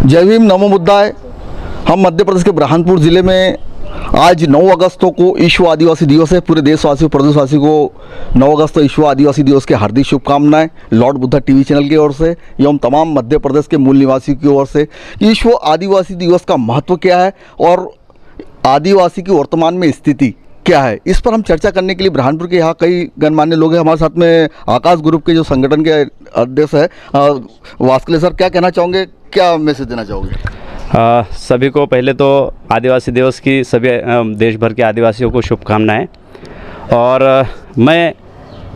जय भीम नमो बुद्धाय। हम मध्य प्रदेश के बुरहानपुर ज़िले में आज 9 अगस्त को विश्व आदिवासी दिवस है। पूरे देशवासियों प्रदेशवासियों को 9 अगस्त विश्व आदिवासी दिवस की हार्दिक शुभकामनाएं लॉर्ड बुद्धा टीवी चैनल की ओर से एवं तमाम मध्य प्रदेश के मूल निवासियों की ओर से। विश्व आदिवासी दिवस का महत्व क्या है और आदिवासी की वर्तमान में स्थिति क्या है, इस पर हम चर्चा करने के लिए बुरहानपुर के यहाँ कई गणमान्य लोग हैं। हमारे साथ में आकाश ग्रुप के जो संगठन के अध्यक्ष है वास्कले सर, क्या कहना चाहोगे, क्या मैसेज देना चाहोगे? सभी को पहले तो आदिवासी दिवस की सभी देश भर के आदिवासियों को शुभकामनाएं। और मैं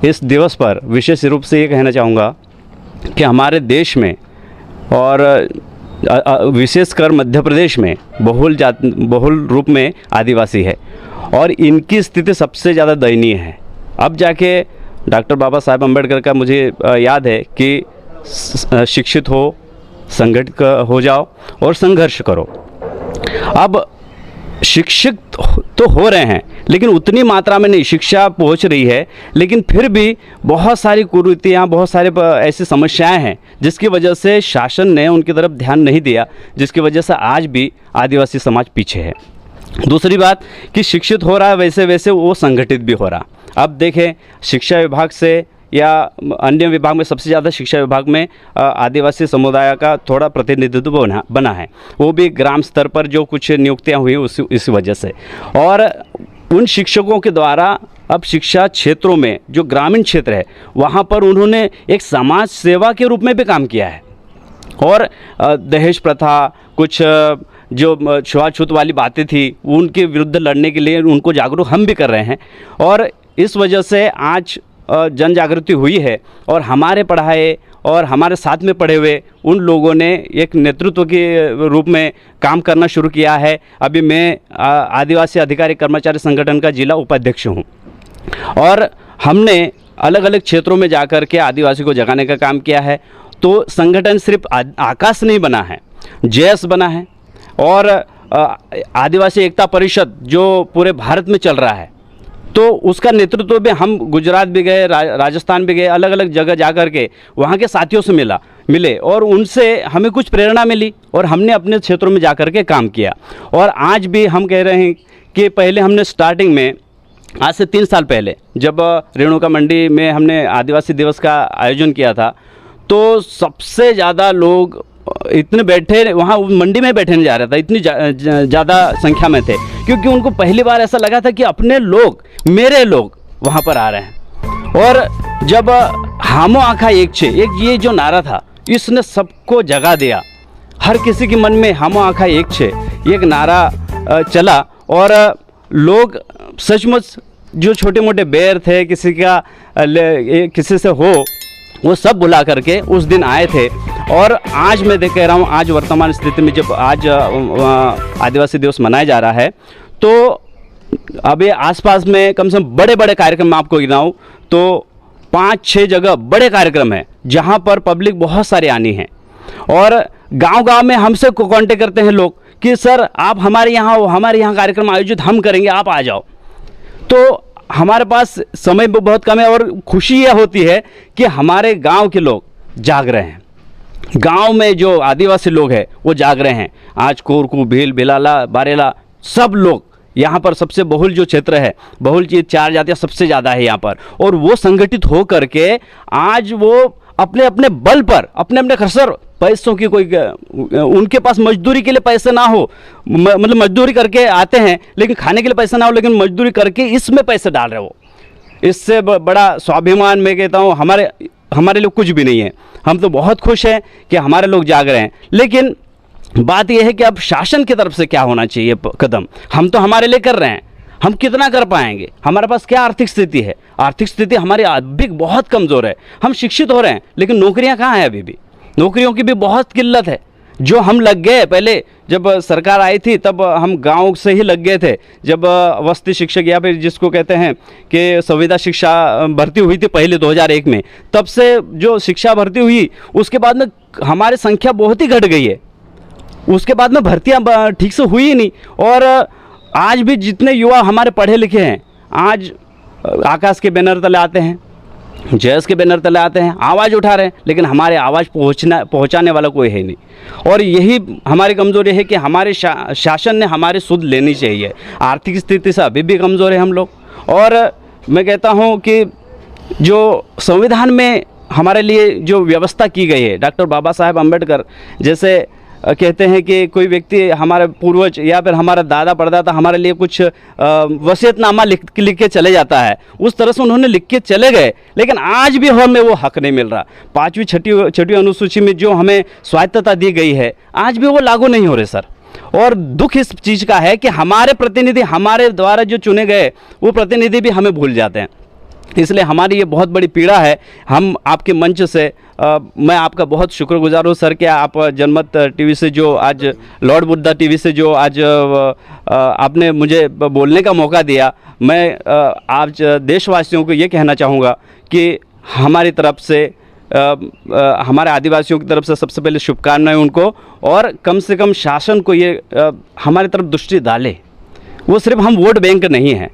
इस दिवस पर विशेष रूप से ये कहना चाहूँगा कि हमारे देश में और विशेषकर मध्य प्रदेश में बहुल रूप में आदिवासी है और इनकी स्थिति सबसे ज़्यादा दयनीय है। अब जाके डॉक्टर बाबा साहेब अम्बेडकर का मुझे याद है कि शिक्षित हो, संगठित हो जाओ और संघर्ष करो। अब शिक्षित तो हो रहे हैं लेकिन उतनी मात्रा में नहीं शिक्षा पहुंच रही है, लेकिन फिर भी बहुत सारी कुरीतियाँ, बहुत सारे ऐसी समस्याएं हैं जिसकी वजह से शासन ने उनकी तरफ ध्यान नहीं दिया, जिसकी वजह से आज भी आदिवासी समाज पीछे है। दूसरी बात कि शिक्षित हो रहा है वैसे वैसे वो संगठित भी हो रहा। अब देखें शिक्षा विभाग से या अन्य विभाग में सबसे ज़्यादा शिक्षा विभाग में आदिवासी समुदाय का थोड़ा प्रतिनिधित्व बना है, वो भी ग्राम स्तर पर जो कुछ नियुक्तियां हुई इस वजह से। और उन शिक्षकों के द्वारा अब शिक्षा क्षेत्रों में जो ग्रामीण क्षेत्र है वहाँ पर उन्होंने एक समाज सेवा के रूप में भी काम किया है। और दहेज प्रथा, कुछ जो छुआछूत वाली बातें थी उनके विरुद्ध लड़ने के लिए उनको जागरूक हम भी कर रहे हैं। और इस वजह से आज जन जागृति हुई है और हमारे पढ़ाए और हमारे साथ में पढ़े हुए उन लोगों ने एक नेतृत्व के रूप में काम करना शुरू किया है। अभी मैं आदिवासी अधिकारी कर्मचारी संगठन का जिला उपाध्यक्ष हूँ और हमने अलग अलग क्षेत्रों में जाकर के आदिवासी को जगाने का काम किया है। तो संगठन सिर्फ आकाश नहीं बना है, जेएस बना है और आदिवासी एकता परिषद जो पूरे भारत में चल रहा है, तो उसका नेतृत्व भी हम गुजरात भी गए, राजस्थान भी गए, अलग अलग जगह जा कर के वहाँ के साथियों से मिले और उनसे हमें कुछ प्रेरणा मिली और हमने अपने क्षेत्रों में जा कर के काम किया। और आज भी हम कह रहे हैं कि पहले हमने स्टार्टिंग में आज से 3 साल पहले जब रेणुका मंडी में हमने आदिवासी दिवस का आयोजन किया था, तो सबसे ज़्यादा लोग इतने बैठे वहाँ मंडी में बैठे नहीं जा रहा था, इतनी ज़्यादा संख्या में थे, क्योंकि उनको पहली बार ऐसा लगा था कि अपने लोग, मेरे लोग वहाँ पर आ रहे हैं। और जब हामो आखा एक छे, एक ये जो नारा था इसने सबको जगा दिया। हर किसी के मन में हामो आखा एक छे एक नारा चला और लोग सचमुच जो छोटे मोटे बैर थे किसी से हो, वो सब बुला करके उस दिन आए थे। और आज मैं कह रहा हूँ, आज वर्तमान स्थिति में जब आज आदिवासी दिवस मनाया जा रहा है, तो अभी आसपास में कम से कम बड़े बड़े कार्यक्रम मैं आपको गिनाऊँ तो 5-6 जगह बड़े कार्यक्रम हैं जहाँ पर पब्लिक बहुत सारी आनी है। और गांव-गांव में हमसे कांटेक्ट करते हैं लोग कि सर आप हमारे यहाँ हो, हमारे यहाँ कार्यक्रम आयोजित हम करेंगे, आप आ जाओ। तो हमारे पास समय बहुत कम है और खुशी यह होती है कि हमारे गांव के लोग जाग रहे हैं। गांव में जो आदिवासी लोग हैं वो जाग रहे हैं। आज कोरकू, भील, भिलाला, बारेला सब लोग यहाँ पर, सबसे बहुल जो क्षेत्र है, बहुल चीज 4 जातियाँ सबसे ज़्यादा है यहाँ पर, और वो संगठित हो करके आज वो अपने अपने बल पर, अपने अपने खसर पैसों की, कोई उनके पास मजदूरी के लिए पैसे ना हो, मतलब मजदूरी करके आते हैं लेकिन खाने के लिए पैसा ना हो, लेकिन मजदूरी करके इसमें पैसे डाल रहे हो। इससे बड़ा स्वाभिमान मैं कहता हूँ हमारे लिए कुछ भी नहीं है। हम तो बहुत खुश हैं कि हमारे लोग जाग रहे हैं, लेकिन बात यह है कि अब शासन की तरफ से क्या होना चाहिए कदम। हम तो हमारे लिए कर रहे हैं, हम कितना कर पाएंगे? हमारे पास क्या आर्थिक स्थिति है? आर्थिक स्थिति हमारी अभी बहुत कमज़ोर है। हम शिक्षित हो रहे हैं लेकिन नौकरियां कहाँ हैं? अभी भी नौकरियों की भी बहुत किल्लत है। जो हम लग गए पहले, जब सरकार आई थी तब हम गांव से ही लग गए थे। जब वस्ती शिक्षक या फिर जिसको कहते हैं कि संविदा शिक्षा भर्ती हुई थी पहले 2001 में, तब से जो शिक्षा भर्ती हुई उसके बाद में हमारी संख्या बहुत ही घट गई है। उसके बाद में भर्तियां ठीक से हुई ही नहीं। और आज भी जितने युवा हमारे पढ़े लिखे हैं आज आकाश के बैनर तले आते हैं, जयस के बैनर तले आते हैं, आवाज़ उठा रहे हैं, लेकिन हमारे आवाज़ पहुंचाने वाला कोई है नहीं। और यही हमारी कमज़ोरी है कि हमारे शासन ने हमारी सुध लेनी चाहिए। आर्थिक स्थिति से अभी भी कमज़ोर है हम लोग। और मैं कहता हूं कि जो संविधान में हमारे लिए जो व्यवस्था की गई है, डॉक्टर बाबा साहेब अम्बेडकर जैसे कहते हैं कि कोई व्यक्ति, हमारे पूर्वज या फिर हमारा दादा परदादा हमारे लिए कुछ वसीयतनामा लिख के चले जाता है, उस तरह से उन्होंने लिख के चले गए, लेकिन आज भी हमें वो हक नहीं मिल रहा। 5वीं 6वीं अनुसूची में जो हमें स्वायत्तता दी गई है, आज भी वो लागू नहीं हो रहे सर। और दुख इस चीज़ का है कि हमारे प्रतिनिधि, हमारे द्वारा जो चुने गए वो प्रतिनिधि भी हमें भूल जाते हैं। इसलिए हमारी ये बहुत बड़ी पीड़ा है। हम आपके मंच से मैं आपका बहुत शुक्रगुजार हूँ सर कि आप जनमत टीवी से जो आज, लॉर्ड बुद्धा टीवी से जो आज आपने मुझे बोलने का मौका दिया। मैं आज देशवासियों को ये कहना चाहूँगा कि हमारी तरफ से, हमारे आदिवासियों की तरफ से सबसे पहले शुभकामनाएं उनको, और कम से कम शासन को ये हमारी तरफ दृष्टि डाले। वो सिर्फ हम वोट बैंक नहीं हैं,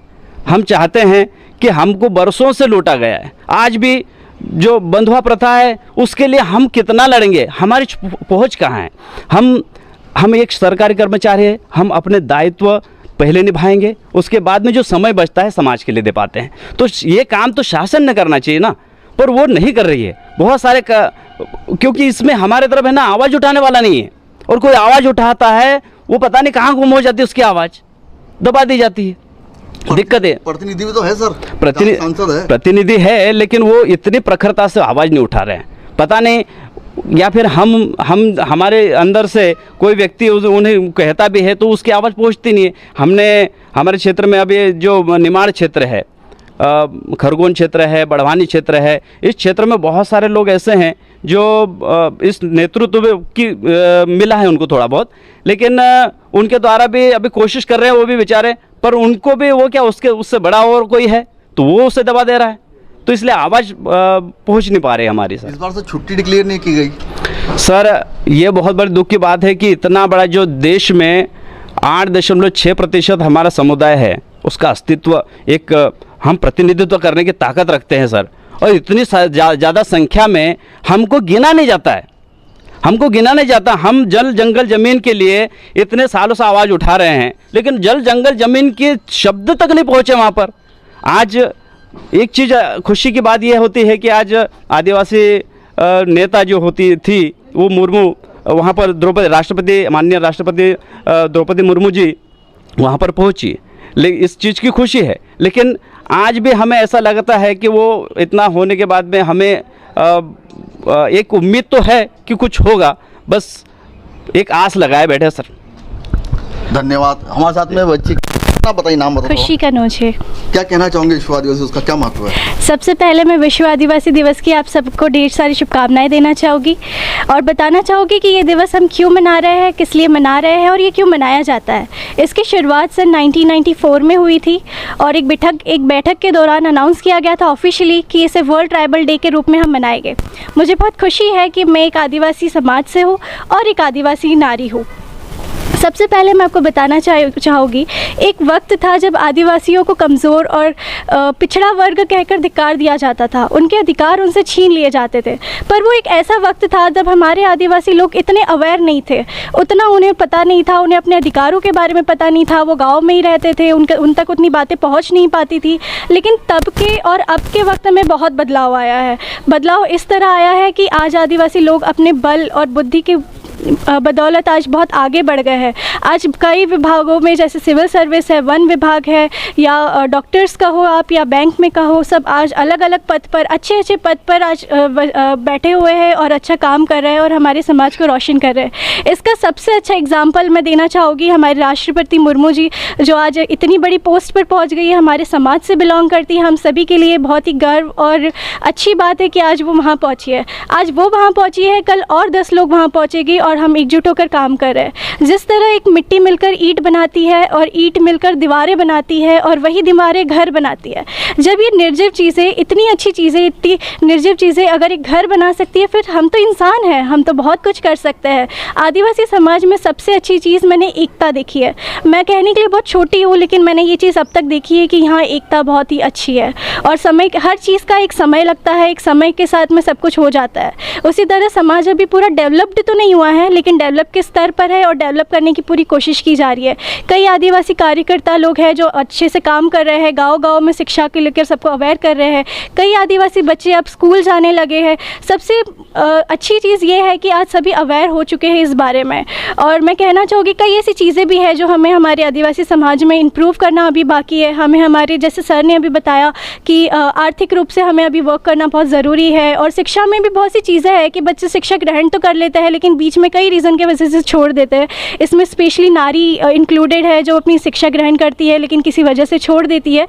हम चाहते हैं कि हमको बरसों से लूटा गया है। आज भी जो बंधुआ प्रथा है उसके लिए हम कितना लड़ेंगे, हमारी पहुंच कहाँ है। हम एक सरकारी कर्मचारी हैं, हम अपने दायित्व पहले निभाएंगे, उसके बाद में जो समय बचता है समाज के लिए दे पाते हैं। तो ये काम तो शासन ने करना चाहिए ना, पर वो नहीं कर रही है। बहुत सारे क्योंकि इसमें हमारे तरफ है ना, आवाज़ उठाने वाला नहीं है, और कोई आवाज़ उठाता है वो पता नहीं कहाँ गुम हो जाती है, उसकी आवाज़ दबा दी जाती है। दिक्कत है। प्रतिनिधि भी तो है सर, प्रतिनिधि है, लेकिन वो इतनी प्रखरता से आवाज़ नहीं उठा रहे हैं, पता नहीं, या फिर हम हमारे अंदर से कोई व्यक्ति उन्हें कहता भी है तो उसकी आवाज़ पहुंचती नहीं है। हमने हमारे क्षेत्र में अभी जो निमाड़ क्षेत्र है, खरगोन क्षेत्र है, बढ़वानी क्षेत्र है, इस क्षेत्र में बहुत सारे लोग ऐसे हैं जो इस नेतृत्व की मिला है उनको थोड़ा बहुत, लेकिन उनके द्वारा भी अभी कोशिश कर रहे हैं वो भी बेचारे, पर उनको भी वो क्या, उससे बड़ा और कोई है तो वो उसे दबा दे रहा है, तो इसलिए आवाज़ पहुंच नहीं पा रही हमारी सर। इस बार से छुट्टी डिक्लेयर नहीं की गई सर, ये बहुत बड़ी दुख की बात है कि इतना बड़ा जो देश में 8.6% हमारा समुदाय है, उसका अस्तित्व, एक हम प्रतिनिधित्व करने की ताकत रखते हैं सर, और इतनी ज़्यादा संख्या में हमको गिना नहीं जाता है, हमको गिना नहीं जाता। हम जल जंगल ज़मीन के लिए इतने सालों से आवाज़ उठा रहे हैं, लेकिन जल जंगल ज़मीन के शब्द तक नहीं पहुँचे वहाँ पर। आज एक चीज़ खुशी की बात यह होती है कि आज आदिवासी नेता जो होती थी वो मुर्मू, वहाँ पर माननीय राष्ट्रपति द्रौपदी मुर्मू जी वहाँ पर पहुँची, लेकिन इस चीज़ की खुशी है। लेकिन आज भी हमें ऐसा लगता है कि वो इतना होने के बाद में हमें एक उम्मीद तो है कि कुछ होगा, बस एक आस लगाए बैठे सर। धन्यवाद। हमारे साथ में बच्ची, बताइए नाम बताओ। खुशी कनौज है। क्या कहना चाहोगे विश्व आदिवासी, उसका क्या महत्व है? सबसे पहले मैं विश्व आदिवासी दिवस की आप सबको ढेर सारी शुभकामनाएं देना चाहूँगी और बताना चाहूँगी कि ये दिवस हम क्यों मना रहे हैं, किस लिए मना रहे हैं और ये क्यों मनाया जाता है। इसकी शुरुआत सन 1994 में हुई थी और एक बैठक के दौरान अनाउंस किया गया था ऑफिशियली कि इसे वर्ल्ड ट्राइबल डे के रूप में हम मनाएंगे। मुझे बहुत खुशी है कि मैं एक आदिवासी समाज से हूँ और एक आदिवासी नारी हूँ। सबसे पहले मैं आपको बताना चाहूँगी, एक वक्त था जब आदिवासियों को कमज़ोर और पिछड़ा वर्ग कहकर धिक्कार दिया जाता था, उनके अधिकार उनसे छीन लिए जाते थे। पर वो एक ऐसा वक्त था जब हमारे आदिवासी लोग इतने अवेयर नहीं थे, उतना उन्हें पता नहीं था, उन्हें अपने अधिकारों के बारे में पता नहीं था। वो गाँव में ही रहते थे, उन तक उतनी बातें पहुँच नहीं पाती थी। लेकिन तब के और अब के वक्त में बहुत बदलाव आया है। बदलाव इस तरह आया है कि आज आदिवासी लोग अपने बल और बुद्धि के बदौलत आज बहुत आगे बढ़ गए हैं। आज कई विभागों में, जैसे सिविल सर्विस है, वन विभाग है, या डॉक्टर्स कहो आप, या बैंक में कहो, सब आज अलग अलग पद पर, अच्छे पद पर आज बैठे हुए हैं और अच्छा काम कर रहे हैं और हमारे समाज को रोशन कर रहे हैं। इसका सबसे अच्छा एग्जाम्पल मैं देना चाहूँगी हमारे राष्ट्रपति मुर्मू जी, जो आज इतनी बड़ी पोस्ट पर पहुँच गई है, हमारे समाज से बिलोंग करती है। हम सभी के लिए बहुत ही गर्व और अच्छी बात है कि आज वो वहाँ पहुँची है। आज वो वहाँ पहुँची है, कल और 10 लोग वहाँ पहुँचेगी और हम हम एकजुट होकर काम कर रहे हैं। जिस तरह एक मिट्टी मिलकर ईंट बनाती है और ईंट मिलकर दीवारें बनाती है और वही दीवारें घर बनाती है, जब ये निर्जीव चीज़ें, इतनी अच्छी चीज़ें, इतनी निर्जीव चीज़ें अगर एक घर बना सकती है, फिर हम तो इंसान हैं, हम तो बहुत कुछ कर सकते हैं। आदिवासी समाज में सबसे अच्छी चीज़ मैंने एकता देखी है। मैं कहने के लिए बहुत छोटी हूँ, लेकिन मैंने ये चीज़ अब तक देखी है कि यहाँ एकता बहुत ही अच्छी है। और समय, हर चीज़ का एक समय लगता है, एक समय के साथ में सब कुछ हो जाता है। उसी तरह समाज अभी पूरा डेवलप्ड तो नहीं हुआ है, लेकिन डेवलप के स्तर पर है और डेवलप करने की पूरी कोशिश की जा रही है। कई आदिवासी कार्यकर्ता लोग हैं जो अच्छे से काम कर रहे हैं, गाँव-गाँव में शिक्षा के लेकर सबको अवेयर कर रहे हैं। कई आदिवासी बच्चे अब स्कूल जाने लगे हैं। सबसे अच्छी चीज़ ये है कि आज सभी अवेयर हो चुके हैं इस बारे में। और मैं कहना चाहूँगी कई ऐसी चीज़ें भी हैं जो हमें हमारे आदिवासी समाज में इम्प्रूव करना अभी बाकी है। हमें हमारे, जैसे सर ने अभी बताया कि आर्थिक रूप से हमें अभी वर्क करना बहुत ज़रूरी है। और शिक्षा में भी बहुत सी चीज़ें हैं कि बच्चे शिक्षा ग्रहण तो कर लेते हैं, लेकिन बीच में कई रीज़न के वजह से छोड़ देते हैं। इसमें स्पेशली नारी इंक्लूडेड है, जो अपनी शिक्षा ग्रहण करती है लेकिन किसी वजह से छोड़ देती है।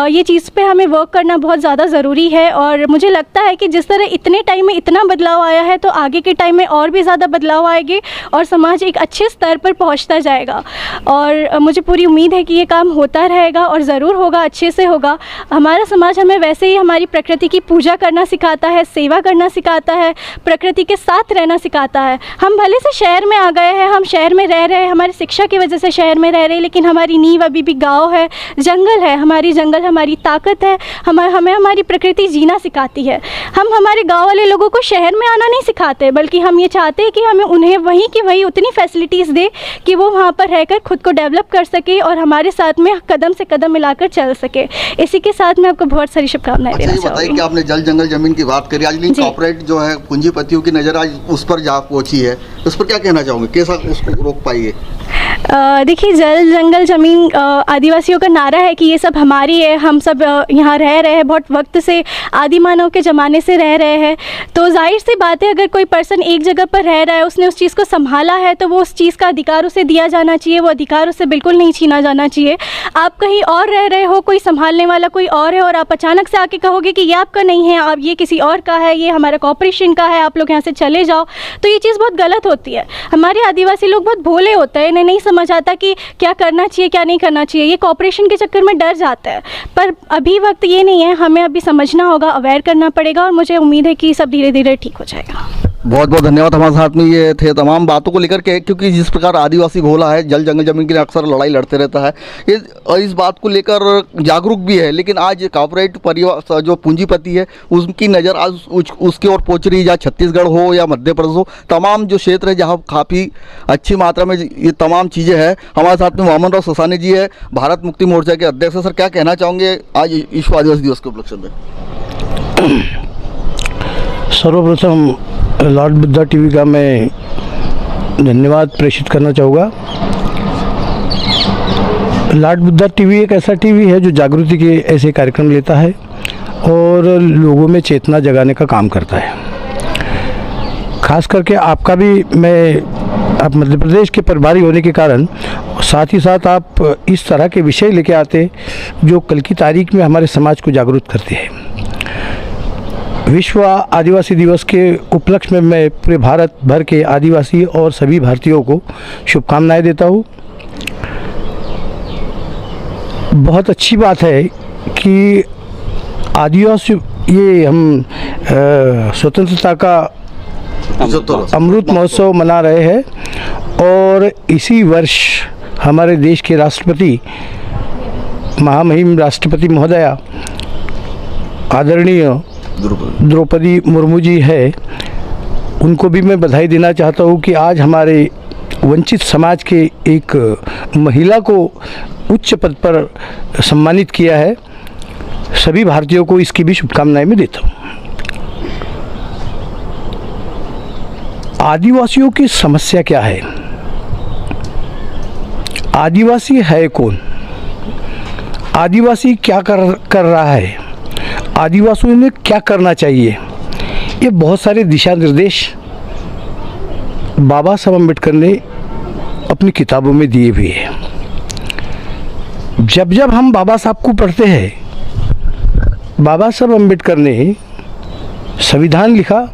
ये चीज़ पे हमें वर्क करना बहुत ज़्यादा ज़रूरी है। और मुझे लगता है कि जिस तरह इतने टाइम में इतना बदलाव आया है, तो आगे के टाइम में और भी ज़्यादा बदलाव आएंगे और समाज एक अच्छे स्तर पर पहुंचता जाएगा। और मुझे पूरी उम्मीद है कि ये काम होता रहेगा और ज़रूर होगा, अच्छे से होगा। हमारा समाज हमें वैसे ही हमारी प्रकृति की पूजा करना सिखाता है, सेवा करना सिखाता है, प्रकृति के साथ रहना सिखाता है। हम भले से शहर में आ गए हैं, हम शहर में रह रहे हैं, हमारी शिक्षा की वजह से शहर में रह रहे हैं, लेकिन हमारी नींव अभी भी गाँव है, जंगल है। हमारी जंगल हमारी ताकत है, हमें हमारी प्रकृति जीना सिखाती है। हम हमारे गाँव वाले लोगों को शहर में आना नहीं सिखाते, बल्कि हम ये चाहते हैं कि हमें उन्हें वहीं की वहीं उतनी फैसिलिटीज़ दे कि वो वहाँ पर रहकर खुद को डेवलप कर सके और हमारे साथ में कदम से कदम मिलाकर चल सके। इसी के साथ मैं आपको बहुत सारी शुभकामनाएं देना ये बताइए चाहूँगी। कि आपने जल जंगल जमीन की बात करी, आज जी। कॉर्पोरेट जो है पूंजीपतियों की नज़र आज उस पर जा पहुंची है, उस पर क्या कहना चाहोगे, कैसा उसको रोक पाइए? देखिए, जल जंगल ज़मीन आदिवासियों का नारा है कि ये सब हमारी है। हम सब यहाँ रह रहे हैं, बहुत वक्त से, आदि मानव के ज़माने से रह रहे हैं। तो जाहिर सी बात है, अगर कोई पर्सन एक जगह पर रह रहा है, उसने उस चीज़ को संभाला है, तो वो उस चीज़ का अधिकार उसे दिया जाना चाहिए। वो अधिकार उसे बिल्कुल नहीं छीना जाना चाहिए। आप कहीं और रह रहे हो, कोई संभालने वाला कोई और है, और आप अचानक से आके कहोगे कि ये आपका नहीं है, आप ये किसी और का है, ये हमारा कॉर्पोरेशन का है, आप लोग यहाँ से चले जाओ, तो ये चीज़ बहुत गलत होती है। हमारे आदिवासी लोग बहुत भोले होते हैं, इन्हें नहीं समझ आता कि क्या करना चाहिए क्या नहीं करना चाहिए। ये कॉर्पोरेशन के चक्कर में डर जाता है, पर अभी वक्त ये नहीं है। हमें अभी समझना होगा, अवेयर करना पड़ेगा, और मुझे उम्मीद है कि सब धीरे धीरे ठीक हो जाएगा। बहुत बहुत धन्यवाद। हमारे साथ में ये थे तमाम बातों को लेकर के, क्योंकि जिस प्रकार आदिवासी भोला है, जल जंगल जमीन के लिए अक्सर लड़ाई लड़ते रहता है, ये और इस बात को लेकर जागरूक भी है। लेकिन आज कॉर्पोरेट परिवार जो पूंजीपति है, उसकी नज़र आज उसकी ओर पहुँच रही है। जहाँ छत्तीसगढ़ हो या मध्य प्रदेश हो, तमाम जो क्षेत्र है जहाँ काफ़ी अच्छी मात्रा में ये तमाम चीज़ें हैं। हमारे साथ में वामन राव ससानी जी है, भारत मुक्ति मोर्चा के अध्यक्ष है। सर, क्या कहना चाहोगे आज विश्व आदिवासी दिवस के उपलक्ष्य में? सर्वप्रथम लॉर्ड बुद्धा टीवी का मैं धन्यवाद प्रेषित करना चाहूँगा। लॉर्ड बुद्धा टीवी एक ऐसा टीवी है जो जागृति के ऐसे कार्यक्रम लेता है और लोगों में चेतना जगाने का काम करता है। खास करके आपका भी, आप मध्य प्रदेश के प्रभारी होने के कारण साथ ही साथ आप इस तरह के विषय लेके आते जो कल की तारीख में हमारे समाज को जागरूक करते हैं। विश्व आदिवासी दिवस के उपलक्ष्य में मैं पूरे भारत भर के आदिवासी और सभी भारतीयों को शुभकामनाएं देता हूँ। बहुत अच्छी बात है कि आदिवासी, ये हम स्वतंत्रता का अमृत महोत्सव मना रहे हैं, और इसी वर्ष हमारे देश के राष्ट्रपति, महामहिम राष्ट्रपति महोदया आदरणीय द्रौपदी मुर्मू जी है, उनको भी मैं बधाई देना चाहता हूँ कि आज हमारे वंचित समाज के एक महिला को उच्च पद पर सम्मानित किया है। सभी भारतीयों को इसकी भी शुभकामनाएं मैं देता हूँ। आदिवासियों की समस्या क्या है? आदिवासी है कौन? आदिवासी क्या कर रहा है? आदिवासियों ने क्या करना चाहिए? ये बहुत सारे दिशा निर्देश बाबा साहब अम्बेडकर ने अपनी किताबों में दिए हुए हैं। जब जब हम बाबा साहब को पढ़ते हैं, बाबा साहब अम्बेडकर ने संविधान लिखा।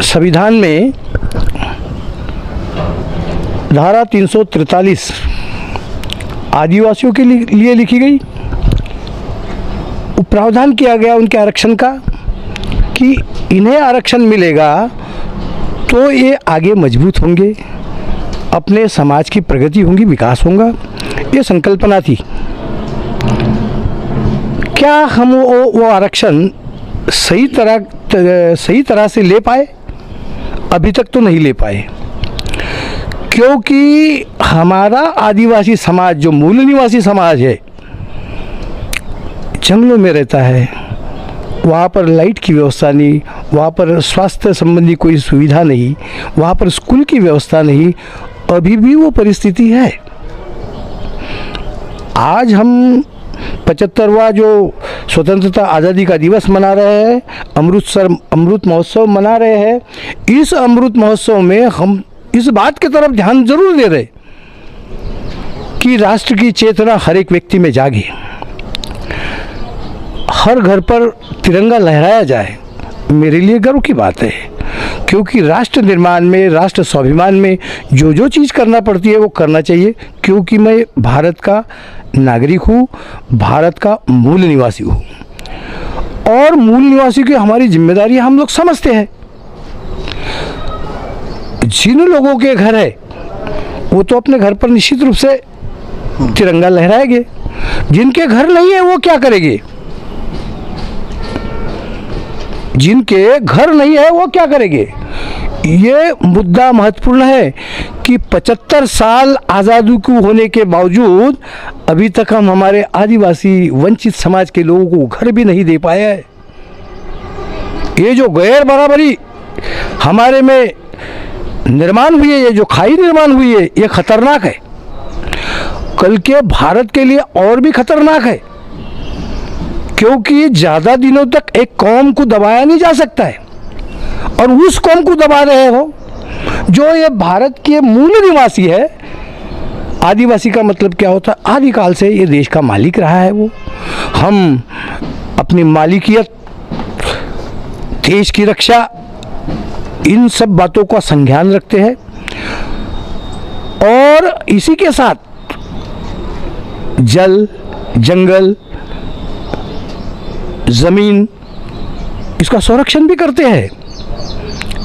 संविधान में धारा 343 आदिवासियों के लिए लिखी गई। प्रावधान किया गया उनके आरक्षण का कि इन्हें आरक्षण मिलेगा तो ये आगे मजबूत होंगे, अपने समाज की प्रगति होगी, विकास होगा, ये संकल्पना थी। क्या हम वो आरक्षण सही तरह से ले पाए? अभी तक तो नहीं ले पाए, क्योंकि हमारा आदिवासी समाज जो मूल निवासी समाज है, जंगलों में रहता है, वहाँ पर लाइट की व्यवस्था नहीं, वहाँ पर स्वास्थ्य संबंधी कोई सुविधा नहीं, वहाँ पर स्कूल की व्यवस्था नहीं, अभी भी वो परिस्थिति है। आज हम 75वां जो स्वतंत्रता आज़ादी का दिवस मना रहे हैं, अमृत महोत्सव मना रहे हैं। इस अमृत महोत्सव में हम इस बात की तरफ ध्यान जरूर दे रहे कि राष्ट्र की चेतना हर एक व्यक्ति में जागे, हर घर पर तिरंगा लहराया जाए। मेरे लिए गर्व की बात है, क्योंकि राष्ट्र निर्माण में, राष्ट्र स्वाभिमान में जो चीज़ करना पड़ती है वो करना चाहिए, क्योंकि मैं भारत का नागरिक हूँ, भारत का मूल निवासी हूँ, और मूल निवासी की हमारी जिम्मेदारी हम लोग समझते हैं। जिन लोगों के घर है वो तो अपने घर पर निश्चित रूप से तिरंगा लहराएंगे, जिनके घर नहीं है वो क्या करेंगे? जिनके घर नहीं है वो क्या करेंगे? ये मुद्दा महत्वपूर्ण है कि 75 साल आज़ादी को होने के बावजूद अभी तक हम हमारे आदिवासी वंचित समाज के लोगों को घर भी नहीं दे पाए हैं। ये जो गैर बराबरी हमारे में निर्माण हुई है, ये जो खाई निर्माण हुई है, ये खतरनाक है। कल के भारत के लिए और भी खतरनाक है, क्योंकि ज़्यादा दिनों तक एक कौम को दबाया नहीं जा सकता है, और उस कौम को दबा रहे हो जो ये भारत के मूल निवासी है। आदिवासी का मतलब क्या होता है? आदिकाल से ये देश का मालिक रहा है वो। हम अपनी मालिकियत, देश की रक्षा, इन सब बातों का संज्ञान रखते हैं, और इसी के साथ जल, जंगल, ज़मीन, इसका संरक्षण भी करते हैं।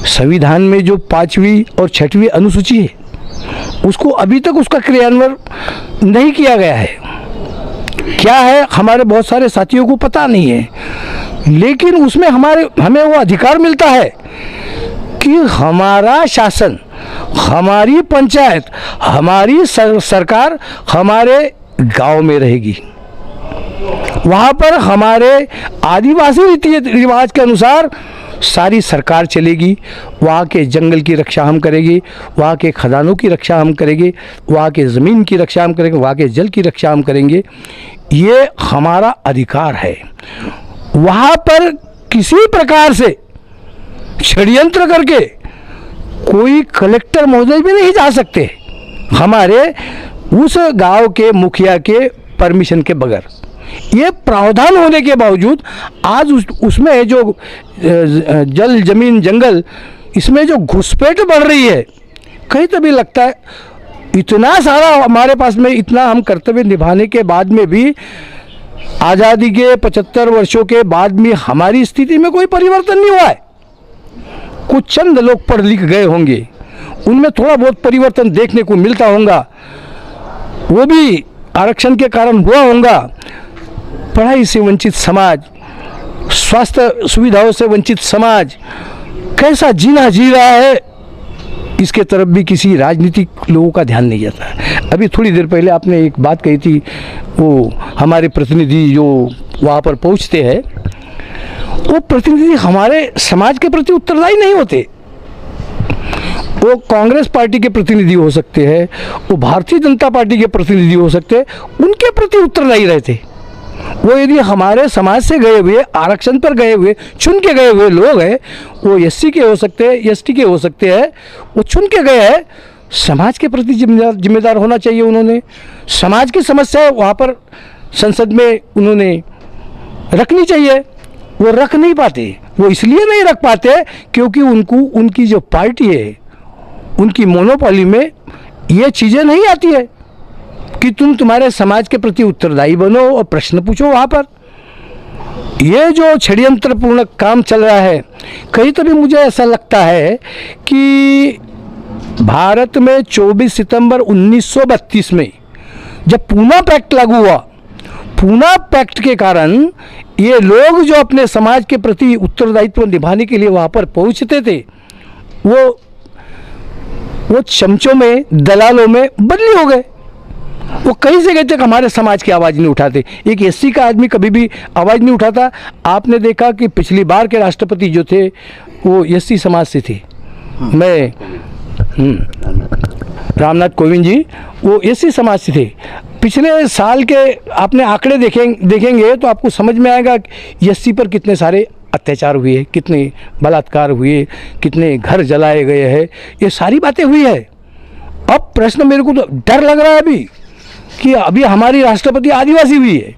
संविधान में जो 5वीं और 6वीं अनुसूची है, उसको अभी तक उसका क्रियान्वयन नहीं किया गया है। क्या है, हमारे बहुत सारे साथियों को पता नहीं है, लेकिन उसमें हमें वो अधिकार मिलता है कि हमारा शासन, हमारी पंचायत, हमारी सरकार हमारे गांव में रहेगी। वहाँ पर हमारे आदिवासी रीति रिवाज के अनुसार सारी सरकार चलेगी। वहाँ के जंगल की रक्षा हम करेंगे, वहाँ के खदानों की रक्षा हम करेंगे, वहाँ के ज़मीन की रक्षा हम करेंगे, वहाँ के जल की रक्षा हम करेंगे। ये हमारा अधिकार है। वहाँ पर किसी प्रकार से षड्यंत्र करके कोई कलेक्टर महोदय भी नहीं जा सकते हमारे उस गांव के मुखिया के परमिशन के बगैर। ये प्रावधान होने के बावजूद आज उसमें जो जल, जमीन, जंगल, इसमें जो घुसपैठ बढ़ रही है, कहीं तो भी लगता है इतना सारा हमारे पास में, इतना हम कर्तव्य निभाने के बाद में भी, आज़ादी के 75 वर्षों के बाद में हमारी स्थिति में कोई परिवर्तन नहीं हुआ है। कुछ चंद लोग पढ़ लिख गए होंगे, उनमें थोड़ा बहुत परिवर्तन देखने को मिलता होगा, वो भी आरक्षण के कारण हुआ होगा। पढ़ाई से वंचित समाज, स्वास्थ्य सुविधाओं से वंचित समाज कैसा जीना जी रहा है, इसके तरफ भी किसी राजनीतिक लोगों का ध्यान नहीं जाता है। अभी थोड़ी देर पहले आपने एक बात कही थी, वो हमारे प्रतिनिधि जो वहाँ पर पहुँचते हैं, वो प्रतिनिधि हमारे समाज के प्रति उत्तरदायी नहीं होते। वो कांग्रेस पार्टी के प्रतिनिधि हो सकते हैं, वो भारतीय जनता पार्टी के प्रतिनिधि हो सकते हैं, उनके प्रति उत्तरदायी रहते। वो यदि हमारे समाज से गए हुए, आरक्षण पर गए हुए, चुन के गए हुए लोग हैं, वो एससी के हो सकते हैं, एसटी के हो सकते हैं, वो चुन के गए हैं, समाज के प्रति जिम्मेदार होना चाहिए। उन्होंने समाज की समस्याएं वहाँ पर संसद में उन्होंने रखनी चाहिए। वो रख नहीं पाते। वो इसलिए नहीं रख पाते क्योंकि उनकी जो पार्टी है, उनकी मोनोपोली में ये चीज़ें नहीं आती है कि तुम तुम्हारे समाज के प्रति उत्तरदायी बनो और प्रश्न पूछो वहाँ पर। ये जो षड्यंत्रपूर्ण काम चल रहा है, कहीं तो भी मुझे ऐसा लगता है कि भारत में 24 सितंबर 1932 में जब पूना पैक्ट लागू हुआ, पूना पैक्ट के कारण ये लोग जो अपने समाज के प्रति उत्तरदायित्व निभाने के लिए वहाँ पर पहुँचते थे, वो चमचों में, दलालों में बदली हो गए। वो कहीं से गए थे कि हमारे समाज की आवाज़ नहीं उठाते। एक एससी का आदमी कभी भी आवाज़ नहीं उठाता। आपने देखा कि पिछली बार के राष्ट्रपति जो थे वो एससी समाज से थे। रामनाथ कोविंद जी वो एससी समाज से थे। पिछले साल के आपने आंकड़े देखेंगे तो आपको समझ में आएगा एससी पर कितने सारे अत्याचार हुए, कितने बलात्कार हुए, कितने घर जलाए गए हैं, ये सारी बातें हुई है। अब प्रश्न मेरे को तो डर लग रहा है अभी कि अभी हमारी राष्ट्रपति आदिवासी हुई है,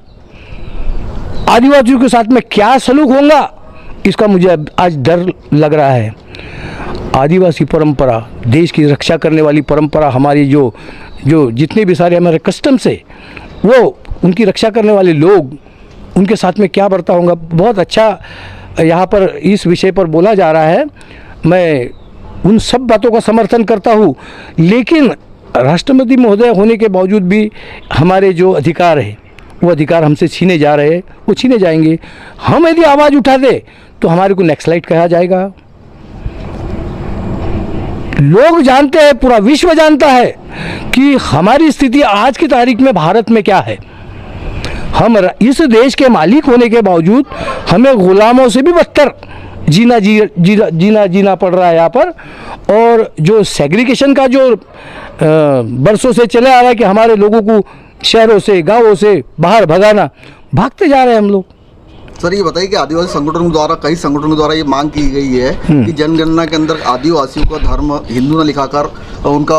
आदिवासियों के साथ में क्या सलूक होगा इसका मुझे आज डर लग रहा है। आदिवासी परंपरा, देश की रक्षा करने वाली परंपरा, हमारी जो जितने भी सारे हमारे कस्टम्स है, वो उनकी रक्षा करने वाले लोग, उनके साथ में क्या बर्ताव होगा। बहुत अच्छा यहाँ पर इस विषय पर बोला जा रहा है। मैं उन सब बातों का समर्थन करता हूँ, लेकिन राष्ट्रपति महोदय होने के बावजूद भी हमारे जो अधिकार है वो अधिकार हमसे छीने जा रहे हैं, वो छीने जाएंगे। हम यदि आवाज़ उठा दे तो हमारे को नक्सलाइट कहा जाएगा। लोग जानते हैं, पूरा विश्व जानता है कि हमारी स्थिति आज की तारीख में भारत में क्या है। हम इस देश के मालिक होने के बावजूद हमें गुलामों से भी बदतर जीना पड़ रहा है यहाँ पर। और जो सेग्रीगेशन का जो बरसों से चले आ रहा है कि हमारे लोगों को शहरों से, गांवों से बाहर भगाना, भागते जा रहे हैं हम लोग। सर ये बताइए कि आदिवासी संगठनों द्वारा, कई संगठनों द्वारा ये मांग की गई है कि जनगणना के अंदर आदिवासियों का धर्म हिंदू न लिखाकर उनका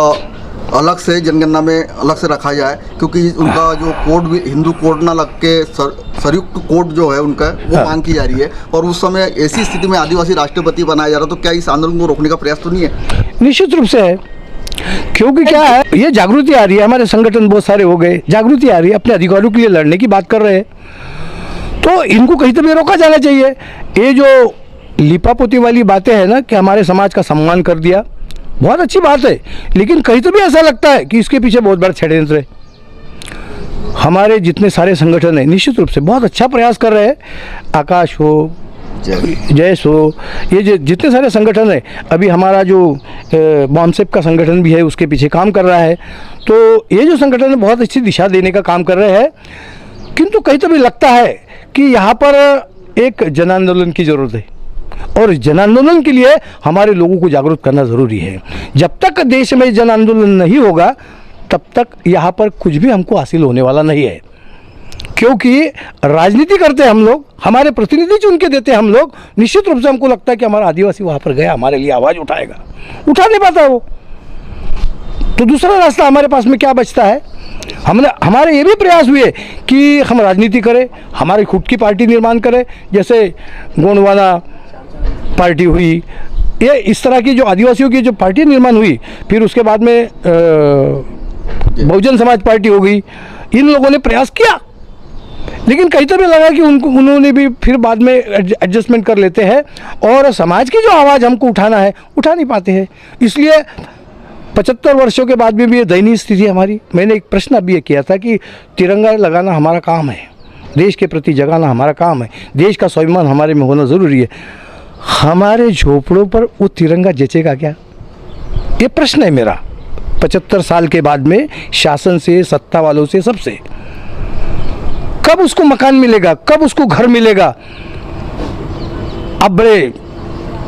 अलग से जनगणना में अलग से रखा जाए, क्योंकि उनका जो कोड भी हिंदू कोड ना लग के संयुक्त कोड जो है उनका वो मांग की जा रही है। और उस समय ऐसी स्थिति में आदिवासी राष्ट्रपति बनाया जा रहा, तो क्या इस आंदोलन को रोकने का प्रयास तो नहीं है? निश्चित रूप से है, क्योंकि क्या है, ये जागृति आ रही है। हमारे संगठन बहुत सारे हो गए, जागृति आ रही है, अपने अधिकारों के लिए लड़ने की बात कर रहे हैं, तो इनको कहीं तो भी रोका जाना चाहिए। ये जो लिपापोती वाली बातें हैं ना कि हमारे समाज का सम्मान कर दिया, बहुत अच्छी बात है, लेकिन कहीं तो भी ऐसा लगता है कि इसके पीछे बहुत बड़ा षड्यंत्र है। हमारे जितने सारे संगठन हैं निश्चित रूप से बहुत अच्छा प्रयास कर रहे हैं। आकाश हो, जयस हो, ये जितने सारे संगठन हैं, अभी हमारा जो बॉम्सेप का संगठन भी है उसके पीछे काम कर रहा है। तो ये जो संगठन है बहुत अच्छी दिशा देने का काम कर रहे हैं, किंतु कहीं तो भी लगता है कि यहाँ पर एक जन आंदोलन की ज़रूरत है, और जन आंदोलन के लिए हमारे लोगों को जागरूक करना ज़रूरी है। जब तक देश में जन आंदोलन नहीं होगा तब तक यहाँ पर कुछ भी हमको हासिल होने वाला नहीं है, क्योंकि राजनीति करते हैं हम लोग, हमारे प्रतिनिधि चुन के देते हैं हम लोग। निश्चित रूप से हमको लगता है कि हमारा आदिवासी वहाँ पर गया, हमारे लिए आवाज़ उठाएगा, उठा नहीं पाता वो, तो दूसरा रास्ता हमारे पास में क्या बचता है? हमारे ये भी प्रयास हुए कि हम राजनीति करें, हमारी खुद की पार्टी निर्माण करें, जैसे गोंडवाना पार्टी हुई, ये इस तरह की जो आदिवासियों की जो पार्टी निर्माण हुई, फिर उसके बाद में बहुजन समाज पार्टी हो गई। इन लोगों ने प्रयास किया, लेकिन कहीं तो भी लगा कि उन्होंने भी फिर बाद में एडजस्टमेंट कर लेते हैं, और समाज की जो आवाज़ हमको उठाना है उठा नहीं पाते हैं। इसलिए 75 वर्षों के बाद में भी ये दयनीय स्थिति हमारी। मैंने एक प्रश्न अभी ये किया था कि तिरंगा लगाना हमारा काम है, देश के प्रति जगाना हमारा काम है, देश का स्वाभिमान हमारे में होना ज़रूरी है। हमारे झोपड़ों पर वो तिरंगा जचेगा क्या? ये प्रश्न है मेरा। 75 साल के बाद में शासन से, सत्ता वालों से, सबसे कब उसको मकान मिलेगा, कब उसको घर मिलेगा? अब बड़े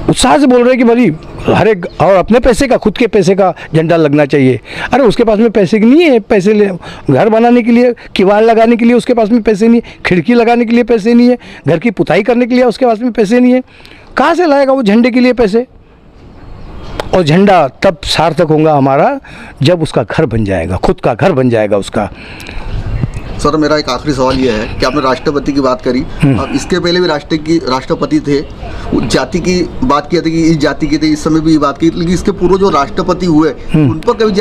उत्साह से बोल रहे हैं कि भाई हर एक, और अपने पैसे का, खुद के पैसे का झंडा लगना चाहिए। अरे उसके पास में पैसे नहीं है, पैसे ले घर बनाने के लिए, किवाड़ लगाने के लिए उसके पास में पैसे नहीं है, खिड़की लगाने के लिए पैसे नहीं है, घर की पुताई करने के लिए उसके पास में पैसे नहीं है। कहाँ से लाएगा वो झंडे के लिए पैसे? और झंडा तब सार्थक होगा हमारा जब उसका घर बन जाएगा, खुद का घर बन जाएगा उसका। सर मेरा एक आखिरी सवाल ये है कि आपने राष्ट्रपति की बात करी, अब इसके पहले भी राष्ट्रपति थे, वो जाति की बात की थी कि इस जाति की थी, इस समय भी ये बात की, लेकिन इसके पूर्व जो राष्ट्रपति हुए उन पर कभी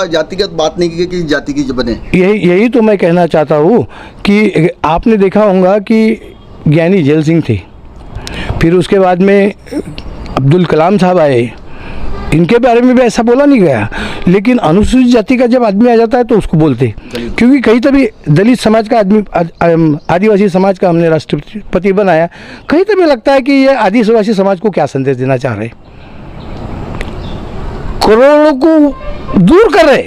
जातिगत बात नहीं की कि इस जाति की बने। यही तो मैं कहना चाहता हूँ कि आपने देखा होगा कि ज्ञानी जैल सिंह थे, फिर उसके बाद में अब्दुल कलाम साहब आए, इनके बारे में भी ऐसा बोला नहीं गया, लेकिन अनुसूचित जाति का जब आदमी आ जाता है तो उसको बोलते, क्योंकि कहीं तभी दलित समाज का आदमी, आदिवासी समाज का हमने राष्ट्रपति बनाया, कहीं तभी लगता है कि ये आदिवासी समाज को क्या संदेश देना चाह रहे, करोड़ों को दूर कर रहे,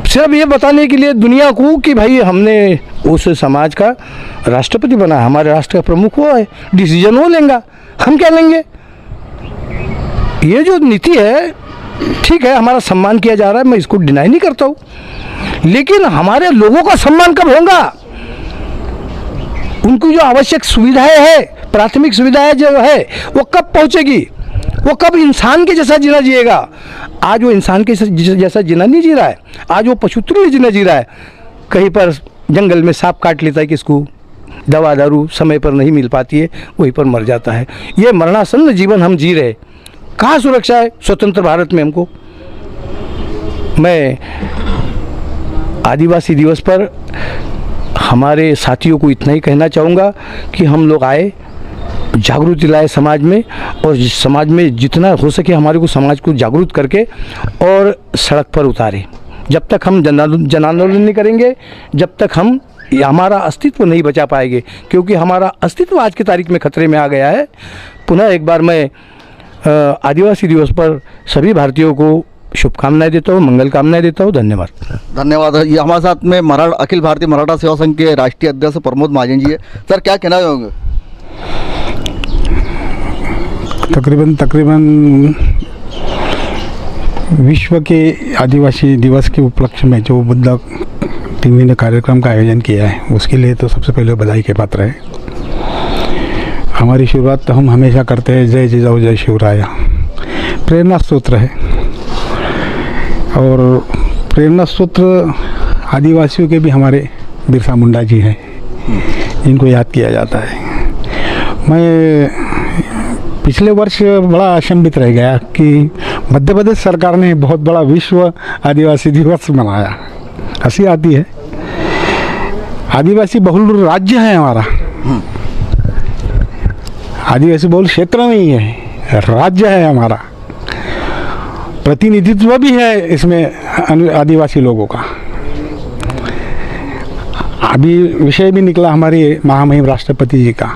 सिर्फ ये बताने के लिए दुनिया को कि भाई हमने उस समाज का राष्ट्रपति बना, हमारे राष्ट्र का प्रमुख वो है, डिसीजन वो लेंगे, हम क्या लेंगे। ये जो नीति है, ठीक है, हमारा सम्मान किया जा रहा है, मैं इसको डिनाई नहीं करता हूँ, लेकिन हमारे लोगों का सम्मान कब होगा, उनको जो आवश्यक सुविधाएं है, प्राथमिक सुविधाएं जो है वो कब पहुंचेगी, वो कब इंसान के जैसा जीना जिएगा। आज वो इंसान के जैसा जीना नहीं जी रहा है, आज वो पशुत्रुल्य जीना जी रहा है, कहीं पर जंगल में सांप काट लेता है, किसको दवा दारू समय पर नहीं मिल पाती है, वहीं पर मर जाता है। ये मरणासन्न जीवन हम जी रहे, कहाँ सुरक्षा है स्वतंत्र भारत में हमको। मैं आदिवासी दिवस पर हमारे साथियों को इतना ही कहना चाहूँगा कि हम लोग आए, जागृति लाए समाज में, और समाज में जितना हो सके हमारे को समाज को जागरूक करके और सड़क पर उतारे। जब तक हम जन आंदोलन नहीं करेंगे, जब तक हम हमारा अस्तित्व नहीं बचा पाएंगे, क्योंकि हमारा अस्तित्व आज की तारीख में खतरे में आ गया है। पुनः एक बार मैं आदिवासी दिवस पर सभी भारतीयों को शुभकामनाएं देता हूँ, मंगल कामनाएं देता हूँ। धन्यवाद। धन्यवाद। ये हमारे साथ में अखिल भारतीय मराठा सेवा संघ के राष्ट्रीय अध्यक्ष प्रमोद महाजन जी है। सर क्या कहना चाहोगे? तकरीबन विश्व के आदिवासी दिवस के उपलक्ष्य में जो बुद्धा टीवी ने कार्यक्रम का आयोजन किया है, उसके लिए तो सबसे पहले बधाई के पात्र है। हमारी शुरुआत तो हम हमेशा करते हैं जय जिजाऊ जय शिवराया, प्रेरणा सूत्र है, और प्रेरणा सूत्र आदिवासियों के भी हमारे बिरसा मुंडा जी हैं, जिनको याद किया जाता है। मैं पिछले वर्ष बड़ा अचंभित रह गया कि मध्य प्रदेश सरकार ने बहुत बड़ा विश्व आदिवासी दिवस मनाया। हंसी आती है, आदिवासी बहुल राज्य है हमारा, आदिवासी बहुल क्षेत्र नहीं है, राज्य है हमारा, प्रतिनिधित्व भी है इसमें आदिवासी लोगों का। अभी विषय भी निकला हमारे महामहिम राष्ट्रपति जी का,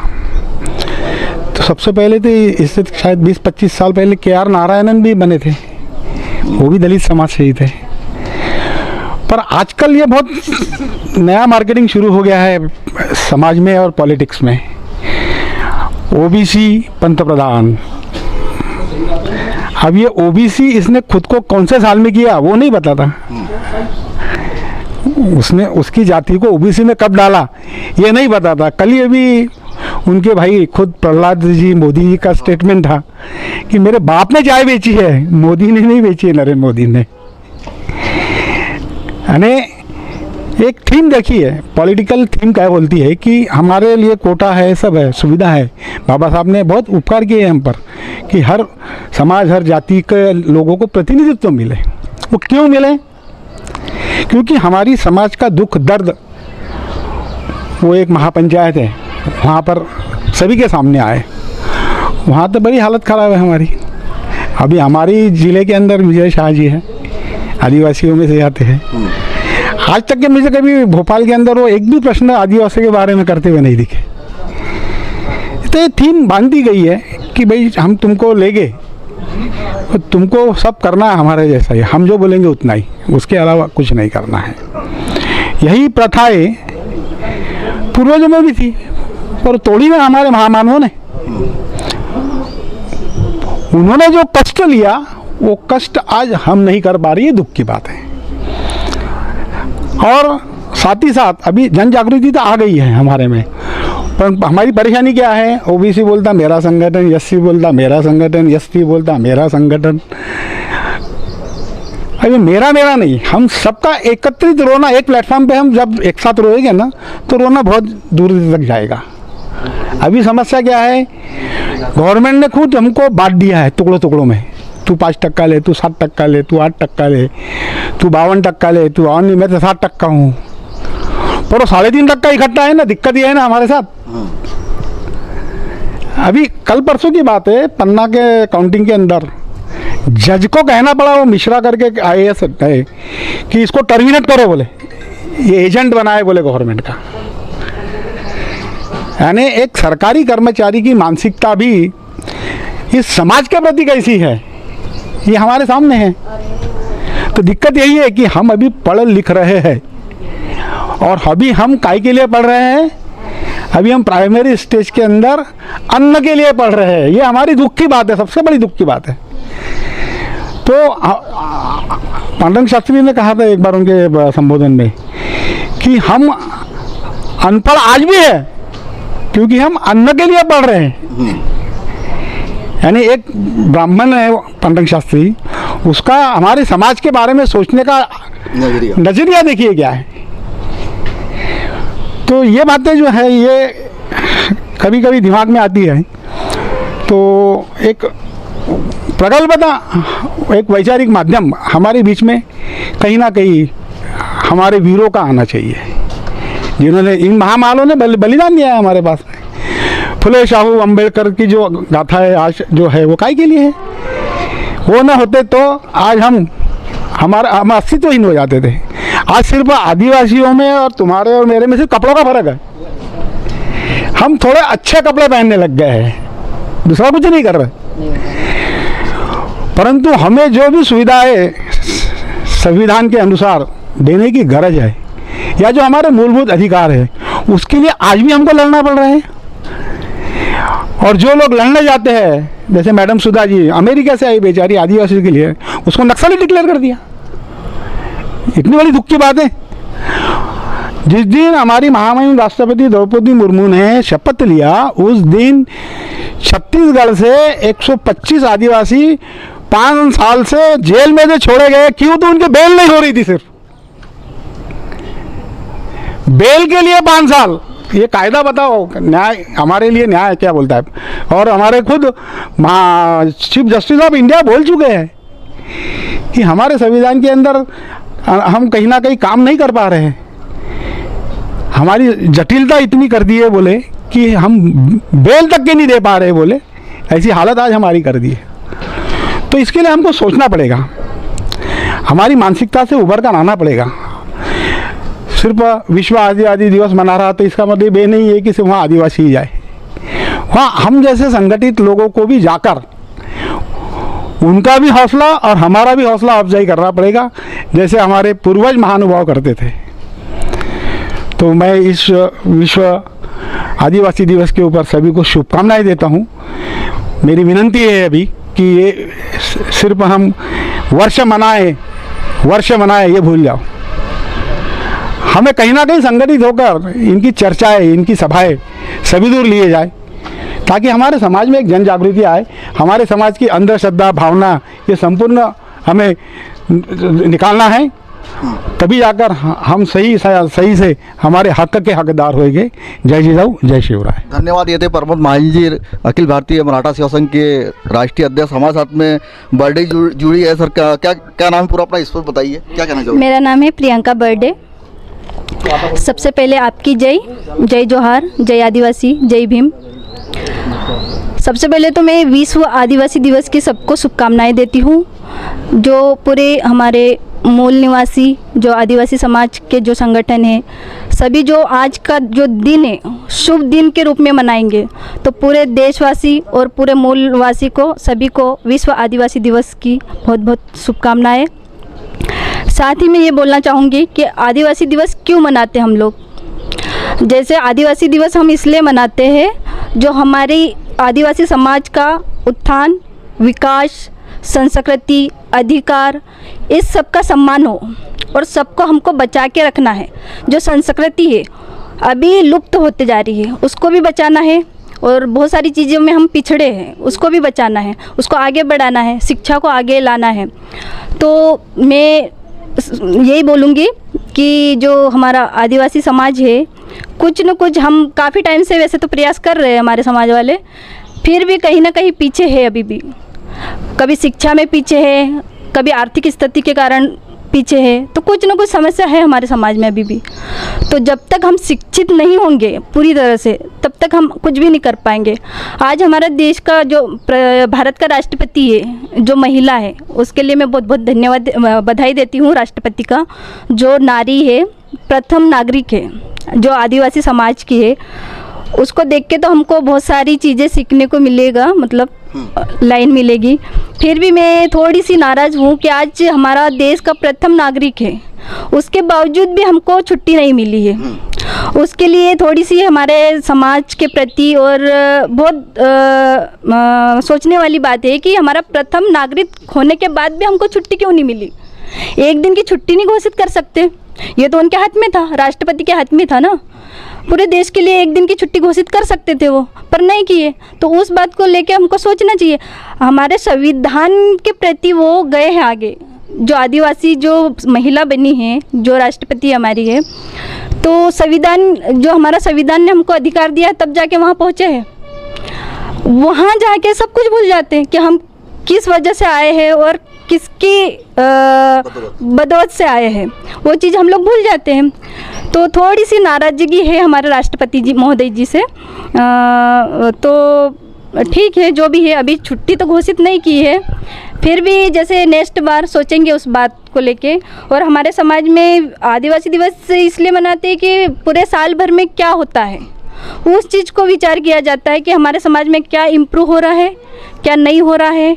तो सबसे पहले तो इससे शायद 20-25 साल पहले KR नारायणन भी बने थे, वो भी दलित समाज से ही थे। पर आजकल ये बहुत नया मार्केटिंग शुरू हो गया है समाज में और पॉलिटिक्स में, OBC पंतप्रधान। अब ये OBC इसने खुद को कौन से साल में किया वो नहीं बताता, उसने उसकी जाति को OBC में कब डाला ये नहीं बताता। कल ये भी उनके भाई खुद प्रहलाद जी मोदी जी का स्टेटमेंट था कि मेरे बाप ने चाय बेची है, मोदी ने नहीं बेची है, नरेंद्र मोदी ने। यानी एक थीम देखी है, पॉलिटिकल थीम क्या बोलती है कि हमारे लिए कोटा है, सब है, सुविधा है। बाबा साहब ने बहुत उपकार किए हम पर कि हर समाज हर जाति के लोगों को प्रतिनिधित्व मिले। वो क्यों मिले? क्योंकि हमारी समाज का दुख दर्द, वो एक महापंचायत है, वहाँ पर सभी के सामने आए। वहाँ तो बड़ी हालत ख़राब है हमारी। अभी हमारी ज़िले के अंदर विजय शाह जी हैं, आदिवासियों में से आते हैं। आज तक के मुझे कभी भोपाल के अंदर वो एक भी प्रश्न आदिवासी के बारे में करते हुए नहीं दिखे। तो ये थीम बांध दी गई है कि भाई हम तुमको लेंगे, तुमको सब करना है हमारे जैसा ही, हम जो बोलेंगे उतना ही, उसके अलावा कुछ नहीं करना है। यही प्रथाएं पूर्वजों में भी थी, पर तोड़ी में हमारे महामानवों ने। उन्होंने जो कष्ट लिया वो कष्ट आज हम नहीं कर पा रही है, दुख की बात है। और साथ ही साथ अभी जन जागृति तो आ गई है हमारे में, पर हमारी परेशानी क्या है? OBC बोलता मेरा संगठन, SC बोलता मेरा संगठन, ST बोलता मेरा संगठन। अभी मेरा नहीं, हम सबका एकत्रित रोना एक प्लेटफॉर्म पे हम जब एक साथ रोएंगे ना तो रोना बहुत दूर तक जाएगा। अभी समस्या क्या है, गवर्नमेंट ने खुद हमको बांट दिया है टुकड़ों में, तू 5% ले, तू 7% ले, तू 8% ले, तू 52% ले, तू और नहीं मैं तो 60% हूँ, पर वो 3.5% इकट्ठा है ना, दिक्कत ये है ना हमारे साथ। अभी कल परसों की बात है, पन्ना के काउंटिंग के अंदर जज को कहना पड़ा, वो मिश्रा करके IAS है, कि इसको टर्मिनेट करो, बोले ये एजेंट बनाए बोले गवर्नमेंट का। यानी एक सरकारी कर्मचारी की मानसिकता भी इस समाज के प्रति कैसी है, ये हमारे सामने है। तो दिक्कत यही है कि हम अभी पढ़ लिख रहे हैं, और अभी हम काय के लिए पढ़ रहे हैं, अभी हम प्राइमरी स्टेज के अंदर अन्न के लिए पढ़ रहे हैं। ये हमारी दुख की बात है, सबसे बड़ी दुख की बात है। तो पांडुरंग शास्त्री ने कहा था एक बार उनके संबोधन में कि हम अनपढ़ आज भी है क्योंकि हम अन्न के लिए पढ़ रहे हैं। यानी एक ब्राह्मण है पांडुरंग शास्त्री, उसका हमारे समाज के बारे में सोचने का नजरिया देखिए क्या है। तो ये बातें जो है ये कभी कभी दिमाग में आती है। तो एक प्रगल्भता, एक वैचारिक माध्यम हमारे बीच में कहीं ना कहीं हमारे वीरों का आना चाहिए, जिन्होंने इन महामानवों ने बलिदान दिया है हमारे पास में। फुले शाहू अम्बेडकर की जो गाथा है आज जो है वो काय के लिए है। वो ना होते तो आज हम अस्तित्वहीन हो जाते थे। आज सिर्फ आदिवासियों में और तुम्हारे और मेरे में सिर्फ कपड़ों का फर्क है। हम थोड़े अच्छे कपड़े पहनने लग गए हैं, दूसरा कुछ नहीं कर रहे। परंतु हमें जो भी सुविधाएं संविधान के अनुसार देने की गरज है, या जो हमारे मूलभूत अधिकार है, उसके लिए आज भी हमको लड़ना पड़ रहा है। और जो लोग लड़ने जाते हैं, जैसे मैडम सुधा जी अमेरिका से आई बेचारी आदिवासियों के लिए, उसको नक्सली डिक्लेयर कर दिया। इतनी बड़ी दुख की बात है। जिस दिन हमारी महामहिम राष्ट्रपति द्रौपदी मुर्मू ने शपथ लिया, उस दिन छत्तीसगढ़ से 125 आदिवासी 5 साल से जेल में से छोड़े गए। क्यों? तो उनकी बेल नहीं हो रही थी। सिर्फ बेल के लिए 5 साल। ये कायदा बताओ, न्याय हमारे लिए न्याय क्या बोलता है? और हमारे खुद चीफ जस्टिस ऑफ इंडिया बोल चुके हैं कि हमारे संविधान के अंदर हम कहीं ना कहीं काम नहीं कर पा रहे हैं। हमारी जटिलता इतनी कर दी है बोले कि हम बेल तक के नहीं दे पा रहे बोले, ऐसी हालत आज हमारी कर दी है। तो इसके लिए हमको सोचना पड़ेगा, हमारी मानसिकता से उभर कर आना पड़ेगा। सिर्फ विश्व आदिवासी दिवस मना रहा तो इसका मतलब ये नहीं है कि सिर्फ वहाँ आदिवासी ही जाए। वहाँ हम जैसे संगठित लोगों को भी जाकर उनका भी हौसला और हमारा भी हौसला अफजाई करना पड़ेगा, जैसे हमारे पूर्वज महानुभाव करते थे। तो मैं इस विश्व आदिवासी दिवस के ऊपर सभी को शुभकामनाएं देता हूँ। मेरी विनंती है अभी कि ये सिर्फ हम वर्ष मनाए ये भूल जाओ। हमें कहीं ना कहीं संगठित होकर इनकी चर्चाएं, इनकी सभाएं सभी दूर लिए जाए, ताकि हमारे समाज में एक जन जागृति आए। हमारे समाज की अंधश्रद्धा भावना ये संपूर्ण हमें निकालना है, तभी जाकर हम सही से हमारे हक के हकदार होंगे। जय जिजाऊ, जय शिवराय। धन्यवाद। ये थे प्रमोद महाजन जी, अखिल भारतीय मराठा सेवा संघ के राष्ट्रीय अध्यक्ष। हमारे साथ में बर्थडे जुड़ी है। सर क्या नाम है पूरा अपना, इस पर बताइए, क्या कहना चाहोगे? मेरा नाम है प्रियंका बर्थडे। सबसे पहले आपकी जय जोहार, जय आदिवासी, जय भीम। सबसे पहले तो मैं विश्व आदिवासी दिवस की सबको शुभकामनाएं देती हूँ। जो पूरे हमारे मूल निवासी जो आदिवासी समाज के जो संगठन है, सभी जो आज का जो दिन है शुभ दिन के रूप में मनाएंगे, तो पूरे देशवासी और पूरे मूलवासी को सभी को विश्व आदिवासी दिवस की बहुत बहुत शुभकामनाएं। साथ ही मैं ये बोलना चाहूँगी कि आदिवासी दिवस क्यों मनाते हम लोग। जैसे आदिवासी दिवस हम इसलिए मनाते हैं जो हमारी आदिवासी समाज का उत्थान, विकास, संस्कृति, अधिकार, इस सब का सम्मान हो और सबको हमको बचा के रखना है। जो संस्कृति है अभी लुप्त होते जा रही है, उसको भी बचाना है और बहुत सारी चीज़ों में हम पिछड़े हैं, उसको भी बचाना है, उसको आगे बढ़ाना है, शिक्षा को आगे लाना है। तो मैं यही बोलूँगी कि जो हमारा आदिवासी समाज है, कुछ न कुछ हम काफ़ी टाइम से वैसे तो प्रयास कर रहे हैं हमारे समाज वाले, फिर भी कहीं ना कहीं पीछे है अभी भी। कभी शिक्षा में पीछे है, कभी आर्थिक स्थिति के कारण पीछे है, तो कुछ न कुछ समस्या है हमारे समाज में अभी भी। तो जब तक हम शिक्षित नहीं होंगे पूरी तरह से, तब तक हम कुछ भी नहीं कर पाएंगे। आज हमारा देश का जो भारत का राष्ट्रपति है, जो महिला है, उसके लिए मैं बहुत बहुत धन्यवाद बधाई देती हूँ राष्ट्रपति का। जो नारी है, प्रथम नागरिक है, जो आदिवासी समाज की है, उसको देख के तो हमको बहुत सारी चीज़ें सीखने को मिलेगा, मतलब लाइन मिलेगी। फिर भी मैं थोड़ी सी नाराज़ हूँ कि आज हमारा देश का प्रथम नागरिक है, उसके बावजूद भी हमको छुट्टी नहीं मिली है। उसके लिए थोड़ी सी हमारे समाज के प्रति और बहुत सोचने वाली बात है कि हमारा प्रथम नागरिक होने के बाद भी हमको छुट्टी क्यों नहीं मिली। एक दिन की छुट्टी नहीं घोषित कर सकते, ये तो उनके हाथ में था, राष्ट्रपति के हाथ में था ना। पूरे देश के लिए एक दिन की छुट्टी घोषित कर सकते थे वो, पर नहीं किए। तो उस बात को लेके हमको सोचना चाहिए। हमारे संविधान के प्रति वो गए हैं आगे, जो आदिवासी जो महिला बनी है, जो राष्ट्रपति हमारी है, तो संविधान, जो हमारा संविधान ने हमको अधिकार दिया, तब जाके वहाँ पहुँचे हैं। वहाँ जाके सब कुछ भूल जाते हैं कि हम किस वजह से आए हैं और किसकी बदौलत से आए हैं, वो चीज़ हम लोग भूल जाते हैं। तो थोड़ी सी नाराज़गी है हमारे राष्ट्रपति जी महोदय जी से। तो ठीक है, जो भी है, अभी छुट्टी तो घोषित नहीं की है, फिर भी जैसे नेक्स्ट बार सोचेंगे उस बात को लेके। और हमारे समाज में आदिवासी दिवस इसलिए मनाते हैं कि पूरे साल भर में क्या होता है, उस चीज़ को विचार किया जाता है कि हमारे समाज में क्या इम्प्रूव हो रहा है, क्या नहीं हो रहा है।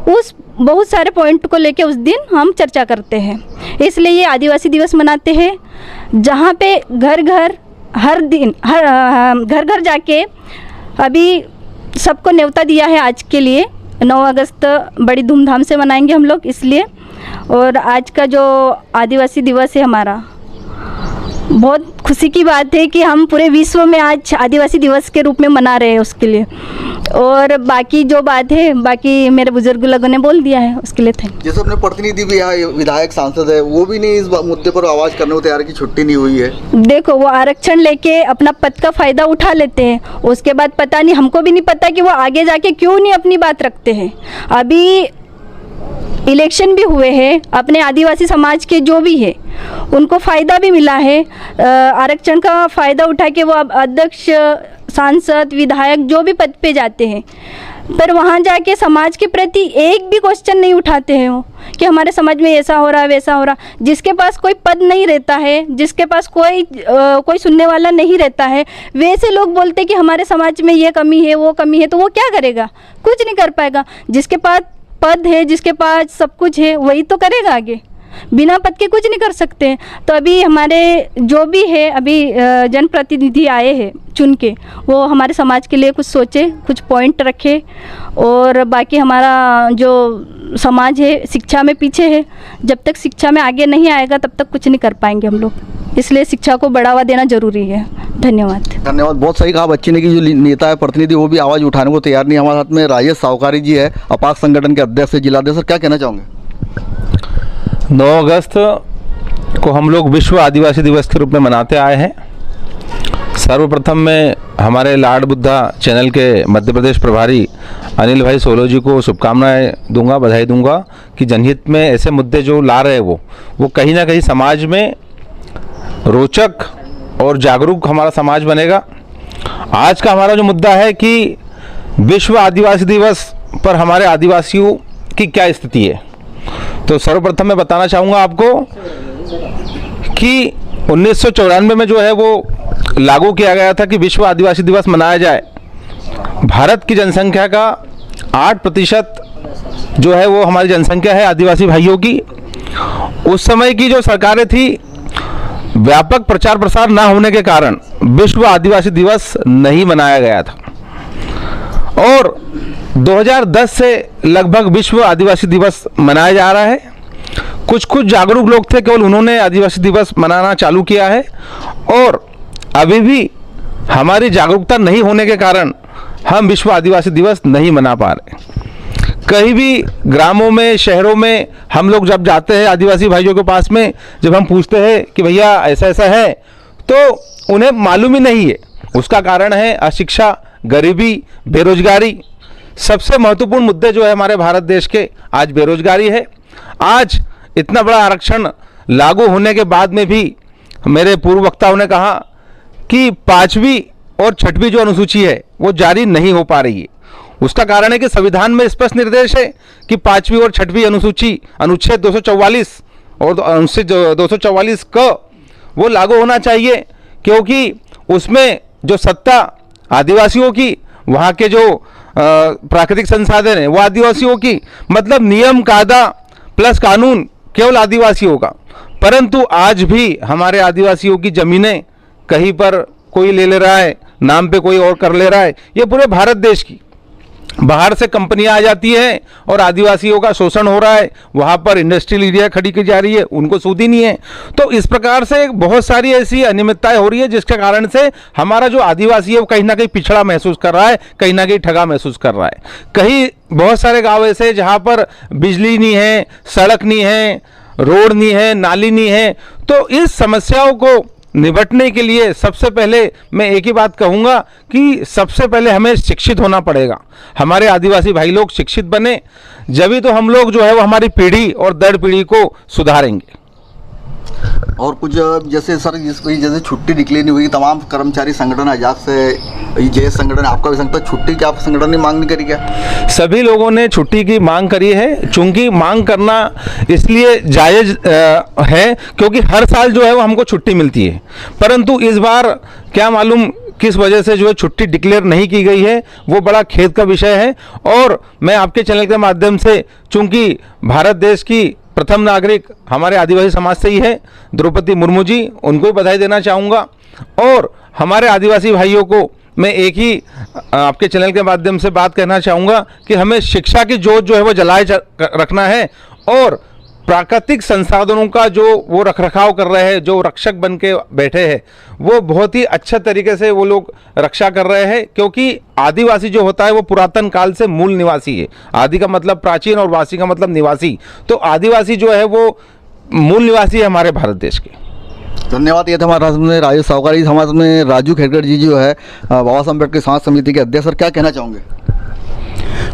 उस बहुत सारे पॉइंट को लेके उस दिन हम चर्चा करते हैं, इसलिए ये आदिवासी दिवस मनाते हैं, जहाँ पे घर घर हर दिन घर घर जाके अभी सबको न्योता दिया है। आज के लिए 9 अगस्त बड़ी धूमधाम से मनाएंगे हम लोग इसलिए। और आज का जो आदिवासी दिवस है हमारा, बहुत खुशी की बात है कि हम पूरे विश्व में आज आदिवासी दिवस के रूप में मना रहे हैं उसके लिए। और बाकी जो बात है, बाकी मेरे बुजुर्ग लोगों ने बोल दिया है, उसके लिए थैंक। जैसे अपने प्रतिनिधि भी यहाँ विधायक सांसद है, वो भी नहीं इस मुद्दे पर आवाज़ करने को तैयार की छुट्टी नहीं हुई है। देखो, वो आरक्षण लेके अपना पद का फ़ायदा उठा लेते हैं, उसके बाद पता नहीं, हमको भी नहीं पता कि वो आगे जाके क्यों नहीं अपनी बात रखते हैं। अभी इलेक्शन भी हुए हैं, अपने आदिवासी समाज के जो भी है उनको फ़ायदा भी मिला है, आरक्षण का फ़ायदा उठा के वो अब अध्यक्ष, सांसद, विधायक जो भी पद पे जाते हैं, पर वहाँ जाके समाज के प्रति एक भी क्वेश्चन नहीं उठाते हैं वो कि हमारे समाज में ऐसा हो रहा है, वैसा हो रहा। जिसके पास कोई पद नहीं रहता है, जिसके पास कोई सुनने वाला नहीं रहता है, वैसे लोग बोलते कि हमारे समाज में ये कमी है, वो कमी है, तो वो क्या करेगा? कुछ नहीं कर पाएगा। जिसके पास पद है, जिसके पास सब कुछ है, वही तो करेगा आगे। बिना पद के कुछ नहीं कर सकते हैं। तो अभी हमारे जो भी है, अभी जनप्रतिनिधि आए हैं चुन के, वो हमारे समाज के लिए कुछ सोचे, कुछ पॉइंट रखे। और बाकी हमारा जो समाज है शिक्षा में पीछे है, जब तक शिक्षा में आगे नहीं आएगा तब तक कुछ नहीं कर पाएंगे हम लोग, इसलिए शिक्षा को बढ़ावा देना जरूरी है। धन्यवाद। धन्यवाद। बहुत सही कहा बच्ची ने कि जो नेता है, प्रतिनिधि, वो भी आवाज़ उठाने को तैयार नहीं। हमारे साथ में राजेश सावकारी जी है, अपाक संगठन के अध्यक्ष, जिलाध्यक्ष। क्या कहना चाहोगे? 9 अगस्त को हम लोग विश्व आदिवासी दिवस के रूप में मनाते आए हैं। सर्वप्रथम मैं हमारे लाड बुद्धा चैनल के मध्य प्रदेश प्रभारी अनिल भाई सोलो जी को शुभकामनाएं दूंगा, बधाई दूंगा कि जनहित में ऐसे मुद्दे जो ला रहे वो कहीं ना कहीं समाज में रोचक और जागरूक हमारा समाज बनेगा। आज का हमारा जो मुद्दा है कि विश्व आदिवासी दिवस पर हमारे आदिवासियों की क्या स्थिति है, तो सर्वप्रथम मैं बताना चाहूँगा आपको कि 1994 में जो है वो लागू किया गया था कि विश्व आदिवासी दिवस मनाया जाए। भारत की जनसंख्या का 8% जो है वो हमारी जनसंख्या है आदिवासी भाइयों की। उस समय की जो सरकारें थी, व्यापक प्रचार प्रसार ना होने के कारण विश्व आदिवासी दिवस नहीं मनाया गया था। और 2010 से लगभग विश्व आदिवासी दिवस मनाया जा रहा है। कुछ जागरूक लोग थे, केवल उन्होंने आदिवासी दिवस मनाना चालू किया है। और अभी भी हमारी जागरूकता नहीं होने के कारण हम विश्व आदिवासी दिवस नहीं मना पा रहे। कहीं भी ग्रामों में, शहरों में हम लोग जब जाते हैं आदिवासी भाइयों के पास में, जब हम पूछते हैं कि भैया ऐसा ऐसा है, तो उन्हें मालूम ही नहीं है। उसका कारण है अशिक्षा, गरीबी, बेरोजगारी। सबसे महत्वपूर्ण मुद्दे जो है हमारे भारत देश के, आज बेरोजगारी है। आज इतना बड़ा आरक्षण लागू होने के बाद में भी मेरे पूर्व वक्ताओं ने कहा कि 5वीं और 6वीं जो अनुसूची है वो जारी नहीं हो पा रही है। उसका कारण है कि संविधान में स्पष्ट निर्देश है कि 5वीं और 6वीं अनुसूची, अनुच्छेद 244 और अनुच्छेद 244 क वो लागू होना चाहिए, क्योंकि उसमें जो सत्ता आदिवासियों की, वहाँ के जो प्राकृतिक संसाधन है वो आदिवासियों की, मतलब नियम कायदा प्लस कानून केवल आदिवासियों का। परंतु आज भी हमारे आदिवासियों की ज़मीनें कहीं पर कोई ले रहा है, नाम पे कोई और कर ले रहा है। ये पूरे भारत देश की, बाहर से कंपनियां आ जाती हैं और आदिवासियों का शोषण हो रहा है, वहाँ पर इंडस्ट्रियल एरिया खड़ी की जा रही है, उनको सूद ही नहीं है। तो इस प्रकार से बहुत सारी ऐसी अनियमितताएं हो रही है, जिसके कारण से हमारा जो आदिवासी है वो कहीं ना कहीं पिछड़ा महसूस कर रहा है, कहीं ना कहीं ठगा महसूस कर रहा है। कहीं बहुत सारे गाँव ऐसे हैं जहाँ पर बिजली नहीं है, सड़क नहीं है, रोड नहीं है, नाली नहीं है। तो इस समस्याओं को निपटने के लिए सबसे पहले मैं एक ही बात कहूँगा कि सबसे पहले हमें शिक्षित होना पड़ेगा। हमारे आदिवासी भाई लोग शिक्षित बने, जब तो हम लोग जो है वो हमारी पीढ़ी और दर पीढ़ी को सुधारेंगे। और कुछ जैसे सर, जैसे छुट्टी डिक्लेयर नहीं हुई, तमाम कर्मचारी संगठन आजाद से जे संगठन, आपका भी संगठन, छुट्टी क्या आप संगठन ने मांग नहीं करी क्या? सभी लोगों ने छुट्टी की मांग करी है। चूंकि मांग करना इसलिए जायज़ है क्योंकि हर साल जो है वो हमको छुट्टी मिलती है, परंतु इस बार क्या मालूम किस वजह से जो है छुट्टी डिक्लेयर नहीं की गई है, वो बड़ा खेद का विषय है। और मैं आपके चैनल के माध्यम से, चूंकि भारत देश की प्रथम नागरिक हमारे आदिवासी समाज से ही है, द्रौपदी मुर्मू जी, उनको भी बधाई देना चाहूँगा। और हमारे आदिवासी भाइयों को मैं एक ही आपके चैनल के माध्यम से बात कहना चाहूँगा कि हमें शिक्षा की जोत जो है वो जलाए रखना है, और प्राकृतिक संसाधनों का जो वो रखरखाव कर रहे हैं, जो रक्षक बन के बैठे हैं, वो बहुत ही अच्छे तरीके से वो लोग रक्षा कर रहे हैं। क्योंकि आदिवासी जो होता है वो पुरातन काल से मूल निवासी है। आदि का मतलब प्राचीन और वासी का मतलब निवासी। तो आदिवासी जो है वो मूल निवासी है हमारे भारत देश के। धन्यवाद। ये था हमारे साथ में राजू सावकार जी, हमारे साथ में राजू खेड़कर जी जो है बाबा साहब अम्बेडकर समाज समिति के अध्यक्ष। सर क्या कहना चाहोगे?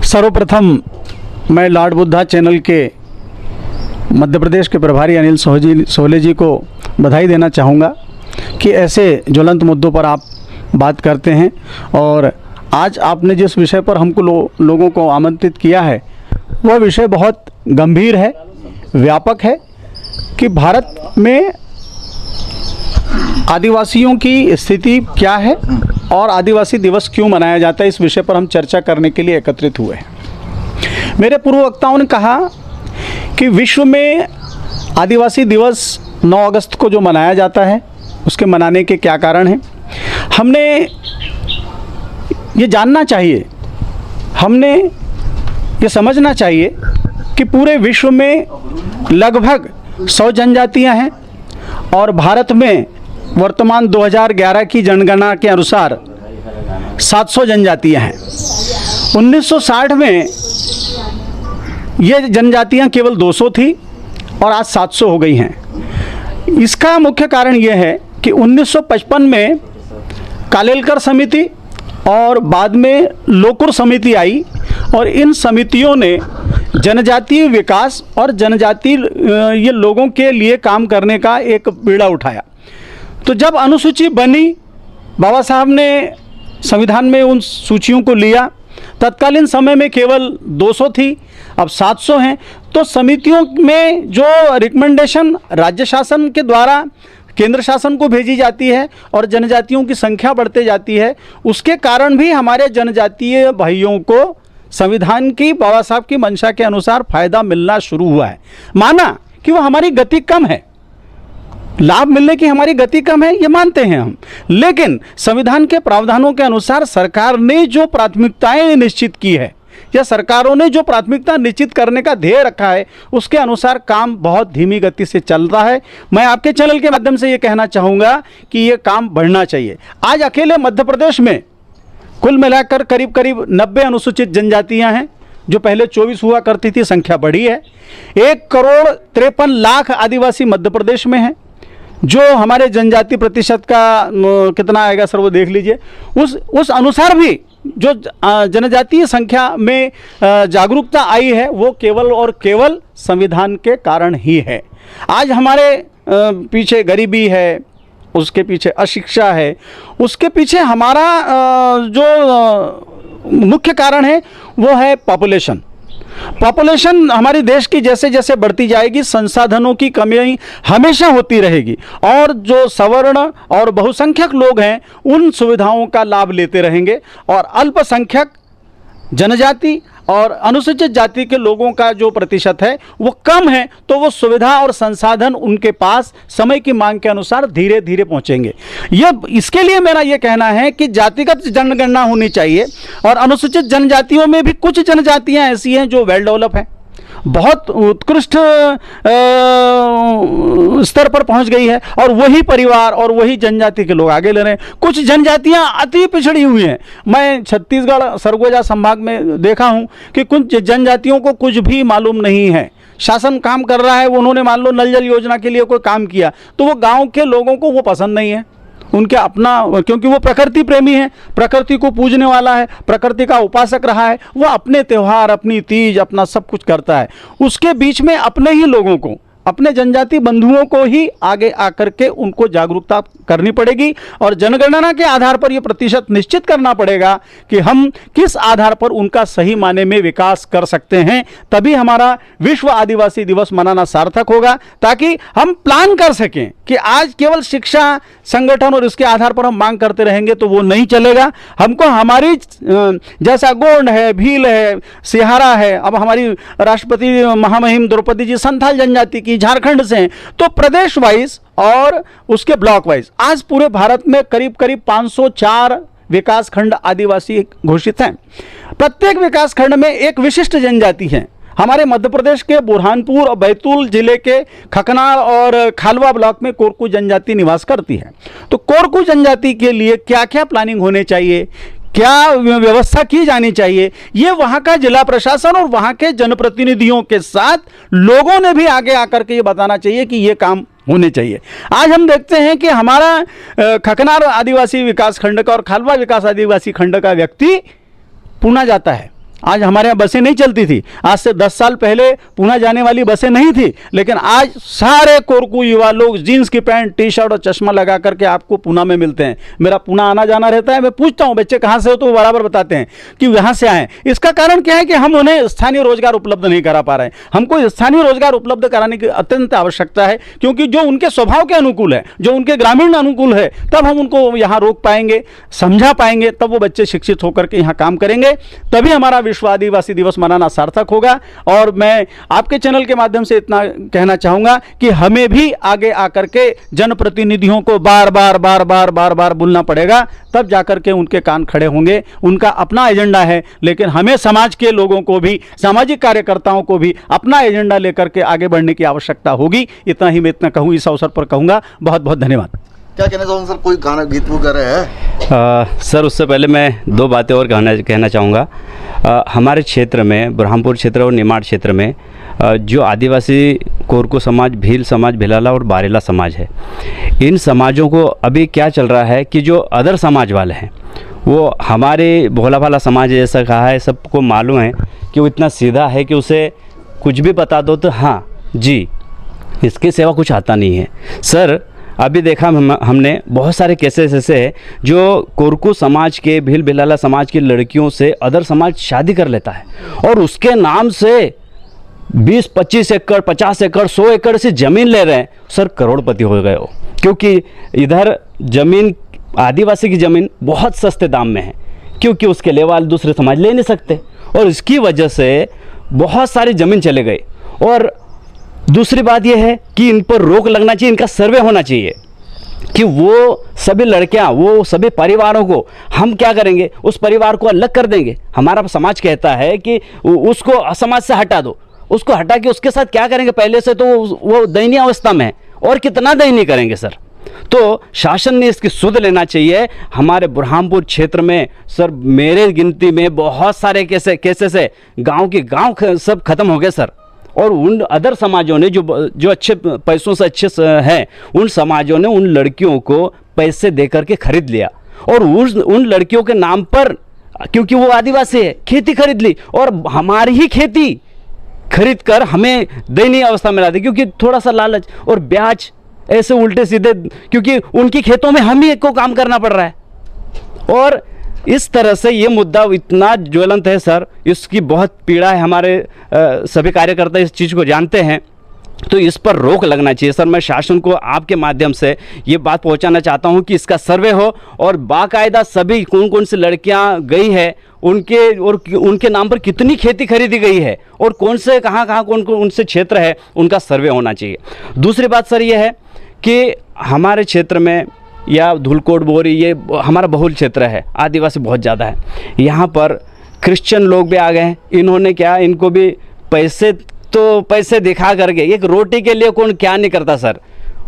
सर्वप्रथम मैं लॉर्ड बुद्धा चैनल के मध्य प्रदेश के प्रभारी अनिल सोहले जी को बधाई देना चाहूँगा कि ऐसे ज्वलंत मुद्दों पर आप बात करते हैं। और आज आपने जिस विषय पर हमको लोगों को आमंत्रित किया है, वह विषय बहुत गंभीर है, व्यापक है कि भारत में आदिवासियों की स्थिति क्या है और आदिवासी दिवस क्यों मनाया जाता है। इस विषय पर हम चर्चा करने के लिए एकत्रित हुए हैं। मेरे पूर्व वक्ताओं ने कहा कि विश्व में आदिवासी दिवस 9 अगस्त को जो मनाया जाता है, उसके मनाने के क्या कारण हैं। हमने ये जानना चाहिए, हमने ये समझना चाहिए कि पूरे विश्व में लगभग 100 जनजातियां हैं और भारत में वर्तमान 2011 की जनगणना के अनुसार 700 जनजातियां हैं। 1960 में ये जनजातियां केवल 200 थी और आज 700 हो गई हैं। इसका मुख्य कारण ये है कि 1955 में कालेलकर समिति और बाद में लोकुर समिति आई और इन समितियों ने जनजातीय विकास और जनजातीय ये लोगों के लिए काम करने का एक बीड़ा उठाया। तो जब अनुसूची बनी, बाबा साहब ने संविधान में उन सूचियों को लिया। तत्कालीन समय में केवल 200 थी, अब 700 हैं। तो समितियों में जो रिकमेंडेशन राज्य शासन के द्वारा केंद्र शासन को भेजी जाती है और जनजातियों की संख्या बढ़ते जाती है, उसके कारण भी हमारे जनजातीय भाइयों को संविधान की, बाबा साहब की मंशा के अनुसार फ़ायदा मिलना शुरू हुआ है। माना कि वो हमारी गति कम है, लाभ मिलने की हमारी गति कम है, ये मानते हैं हम, लेकिन संविधान के प्रावधानों के अनुसार सरकार ने जो प्राथमिकताएं निश्चित की है या सरकारों ने जो प्राथमिकता निश्चित करने का ध्येय रखा है, उसके अनुसार काम बहुत धीमी गति से चल रहा है। मैं आपके चैनल के माध्यम से ये कहना चाहूँगा कि ये काम बढ़ना चाहिए। आज अकेले मध्य प्रदेश में कुल मिलाकर करीब करीब 90 अनुसूचित जनजातियां हैं, जो पहले 24 हुआ करती थी, संख्या बढ़ी है। 1,53,00,000 आदिवासी मध्य प्रदेश में हैं। जो हमारे जनजाति प्रतिशत का कितना आएगा सर वो देख लीजिए। उस अनुसार भी जो जनजातीय संख्या में जागरूकता आई है वो केवल और केवल संविधान के कारण ही है। आज हमारे पीछे गरीबी है, उसके पीछे अशिक्षा है, उसके पीछे हमारा जो मुख्य कारण है वो है पॉपुलेशन। हमारी देश की जैसे जैसे बढ़ती जाएगी, संसाधनों की कमी हमेशा होती रहेगी और जो सवर्ण और बहुसंख्यक लोग हैं उन सुविधाओं का लाभ लेते रहेंगे और अल्पसंख्यक जनजाति और अनुसूचित जाति के लोगों का जो प्रतिशत है वो कम है, तो वो सुविधा और संसाधन उनके पास समय की मांग के अनुसार धीरे धीरे पहुंचेंगे। इसके लिए मेरा ये कहना है कि जातिगत जनगणना होनी चाहिए और अनुसूचित जनजातियों में भी कुछ जनजातियां ऐसी हैं जो वेल डेवलप हैं, बहुत उत्कृष्ट स्तर पर पहुंच गई है और वही परिवार और वही जनजाति के लोग आगे ले रहे हैं। कुछ जनजातियां अति पिछड़ी हुई हैं। मैं छत्तीसगढ़ सरगुजा संभाग में देखा हूं कि कुछ जनजातियों को कुछ भी मालूम नहीं है। शासन काम कर रहा है, वो उन्होंने मान लो नल जल योजना के लिए कोई काम किया तो वो गांव के लोगों को वो पसंद नहीं है, उनके अपना, क्योंकि वो प्रकृति प्रेमी है, प्रकृति को पूजने वाला है, प्रकृति का उपासक रहा है, वो अपने त्यौहार, अपनी तीज, अपना सब कुछ करता है। उसके बीच में अपने ही लोगों को, अपने जनजाति बंधुओं को ही आगे आकर के उनको जागरूकता करनी पड़ेगी और जनगणना के आधार पर यह प्रतिशत निश्चित करना पड़ेगा कि हम किस आधार पर उनका सही माने में विकास कर सकते हैं। तभी हमारा विश्व आदिवासी दिवस मनाना सार्थक होगा, ताकि हम प्लान कर सकें कि आज केवल शिक्षा, संगठन और इसके आधार पर हम मांग करते रहेंगे तो वो नहीं चलेगा। हमको हमारी जैसा गोंड है, भील है, सिहारा है, अब हमारी राष्ट्रपति महामहिम द्रौपदी जी संथाल जनजाति की झारखंड से हैं, तो प्रदेश वाइज और उसके ब्लॉक वाइज आज पूरे भारत में करीब करीब 504 विकास खंड आदिवासी घोषित हैं। प्रत्येक विकास खंड में एक विशिष्ट जनजाति है। हमारे मध्य प्रदेश के बुरहानपुर और बैतूल जिले के खकनार और खालवा ब्लॉक में कोरकू जनजाति निवास करती है। तो कोरकू जनजाति के लिए क्या क्या प्लानिंग होने चाहिए, क्या व्यवस्था की जानी चाहिए, ये वहाँ का जिला प्रशासन और वहाँ के जनप्रतिनिधियों के साथ लोगों ने भी आगे आकर के ये बताना चाहिए कि ये काम होने चाहिए। आज हम देखते हैं कि हमारा खकनार आदिवासी विकास खंड का और खालवा विकास आदिवासी खंड का व्यक्ति पूना जाता है। आज हमारे यहाँ बसें नहीं चलती थी, आज से 10 साल पहले पूना जाने वाली बसें नहीं थी, लेकिन आज सारे कोरकू युवा लोग जीन्स की पैंट, टी शर्ट और चश्मा लगा करके आपको पूना में मिलते हैं। मेरा पूना आना जाना रहता है, मैं पूछता हूँ बच्चे कहाँ से हो, तो वो बराबर बताते हैं कि यहाँ से आए। इसका कारण क्या है कि हम उन्हें स्थानीय रोजगार उपलब्ध नहीं करा पा रहे हैं। हमको स्थानीय रोजगार उपलब्ध कराने की अत्यंत आवश्यकता है, क्योंकि जो उनके स्वभाव के अनुकूल है, जो उनके ग्रामीण अनुकूल है, तब हम उनको यहाँ रोक पाएंगे, समझा पाएंगे, तब वो बच्चे शिक्षित होकर के यहाँ काम करेंगे, तभी हमारा विश्व आदिवासी दिवस मनाना सार्थक होगा। और मैं आपके चैनल के माध्यम से इतना कहना चाहूंगा कि हमें भी आगे आकर के जनप्रतिनिधियों को बार बार बोलना पड़ेगा, तब जाकर के उनके कान खड़े होंगे। उनका अपना एजेंडा है, लेकिन हमें समाज के लोगों को भी, सामाजिक कार्यकर्ताओं को भी अपना एजेंडा लेकर के आगे बढ़ने की आवश्यकता होगी। इतना ही मैं इतना कहूँ, इस अवसर पर कहूँगा। बहुत बहुत धन्यवाद। क्या कहना चाहूँगा सर, कोई गाना गीत वगैरह है? सर उससे पहले मैं 2 बातें और कहना चाहूँगा। हमारे क्षेत्र में, बुरहानपुर क्षेत्र और निमाड़ क्षेत्र में जो आदिवासी कोरकू समाज, भील समाज, भिलाला और बारेला समाज है, इन समाजों को अभी क्या चल रहा है कि जो अदर समाज वाले हैं वो हमारे भोला भाला समाज जैसा कहा है, सबको मालूम है कि वो इतना सीधा है कि उसे कुछ भी बता दो तो हाँ जी, इसके सिवा कुछ आता नहीं है। सर अभी देखा हमने बहुत सारे केसेस ऐसे हैं जो कोरकू समाज के, भील भिलाला समाज की लड़कियों से अदर समाज शादी कर लेता है और उसके नाम से 20-25 एकड़, 50 एकड़, 100 एकड़ से ज़मीन ले रहे हैं। सर करोड़पति हो गए हो, क्योंकि इधर ज़मीन, आदिवासी की ज़मीन बहुत सस्ते दाम में है, क्योंकि उसके लेवाल दूसरे समाज ले नहीं सकते और इसकी वजह से बहुत सारी ज़मीन चले गई। और दूसरी बात यह है कि इन पर रोक लगना चाहिए, इनका सर्वे होना चाहिए कि वो सभी लड़कियां, वो सभी परिवारों को हम क्या करेंगे, उस परिवार को अलग कर देंगे। हमारा समाज कहता है कि उसको समाज से हटा दो, उसको हटा के उसके साथ क्या करेंगे, पहले से तो वो दयनीय अवस्था में है और कितना दयनीय करेंगे सर। तो शासन ने इसकी सुध लेना चाहिए। हमारे बुरहानपुर क्षेत्र में सर मेरे गिनती में बहुत सारे केसेस है, गांव के गांव सब खत्म हो गए सर। और उन अदर समाजों ने जो अच्छे पैसों से अच्छे हैं, उन समाजों ने उन लड़कियों को पैसे दे करके खरीद लिया और उन लड़कियों के नाम पर, क्योंकि वो आदिवासी है, खेती खरीद ली और हमारी ही खेती खरीद कर हमें दयनीय अवस्था में ला दी, क्योंकि थोड़ा सा लालच और ब्याज ऐसे उल्टे सीधे, क्योंकि उनकी खेतों में हम ही को काम करना पड़ रहा है। और इस तरह से ये मुद्दा इतना ज्वलंत है सर, इसकी बहुत पीड़ा है। हमारे सभी कार्यकर्ता इस चीज़ को जानते हैं, तो इस पर रोक लगना चाहिए सर। मैं शासन को आपके माध्यम से ये बात पहुंचाना चाहता हूं कि इसका सर्वे हो और बाकायदा सभी कौन कौन सी लड़कियां गई है उनके नाम पर कितनी खेती खरीदी गई है और कौन से कहाँ कौन से क्षेत्र है, उनका सर्वे होना चाहिए। दूसरी बात सर ये है कि हमारे क्षेत्र में या धुलकोट बोरी ये हमारा बहुल क्षेत्र है, आदिवासी बहुत ज़्यादा है। यहाँ पर क्रिश्चियन लोग भी आ गए हैं। इन्होंने क्या, इनको भी पैसे दिखा करके, एक रोटी के लिए कौन क्या नहीं करता सर।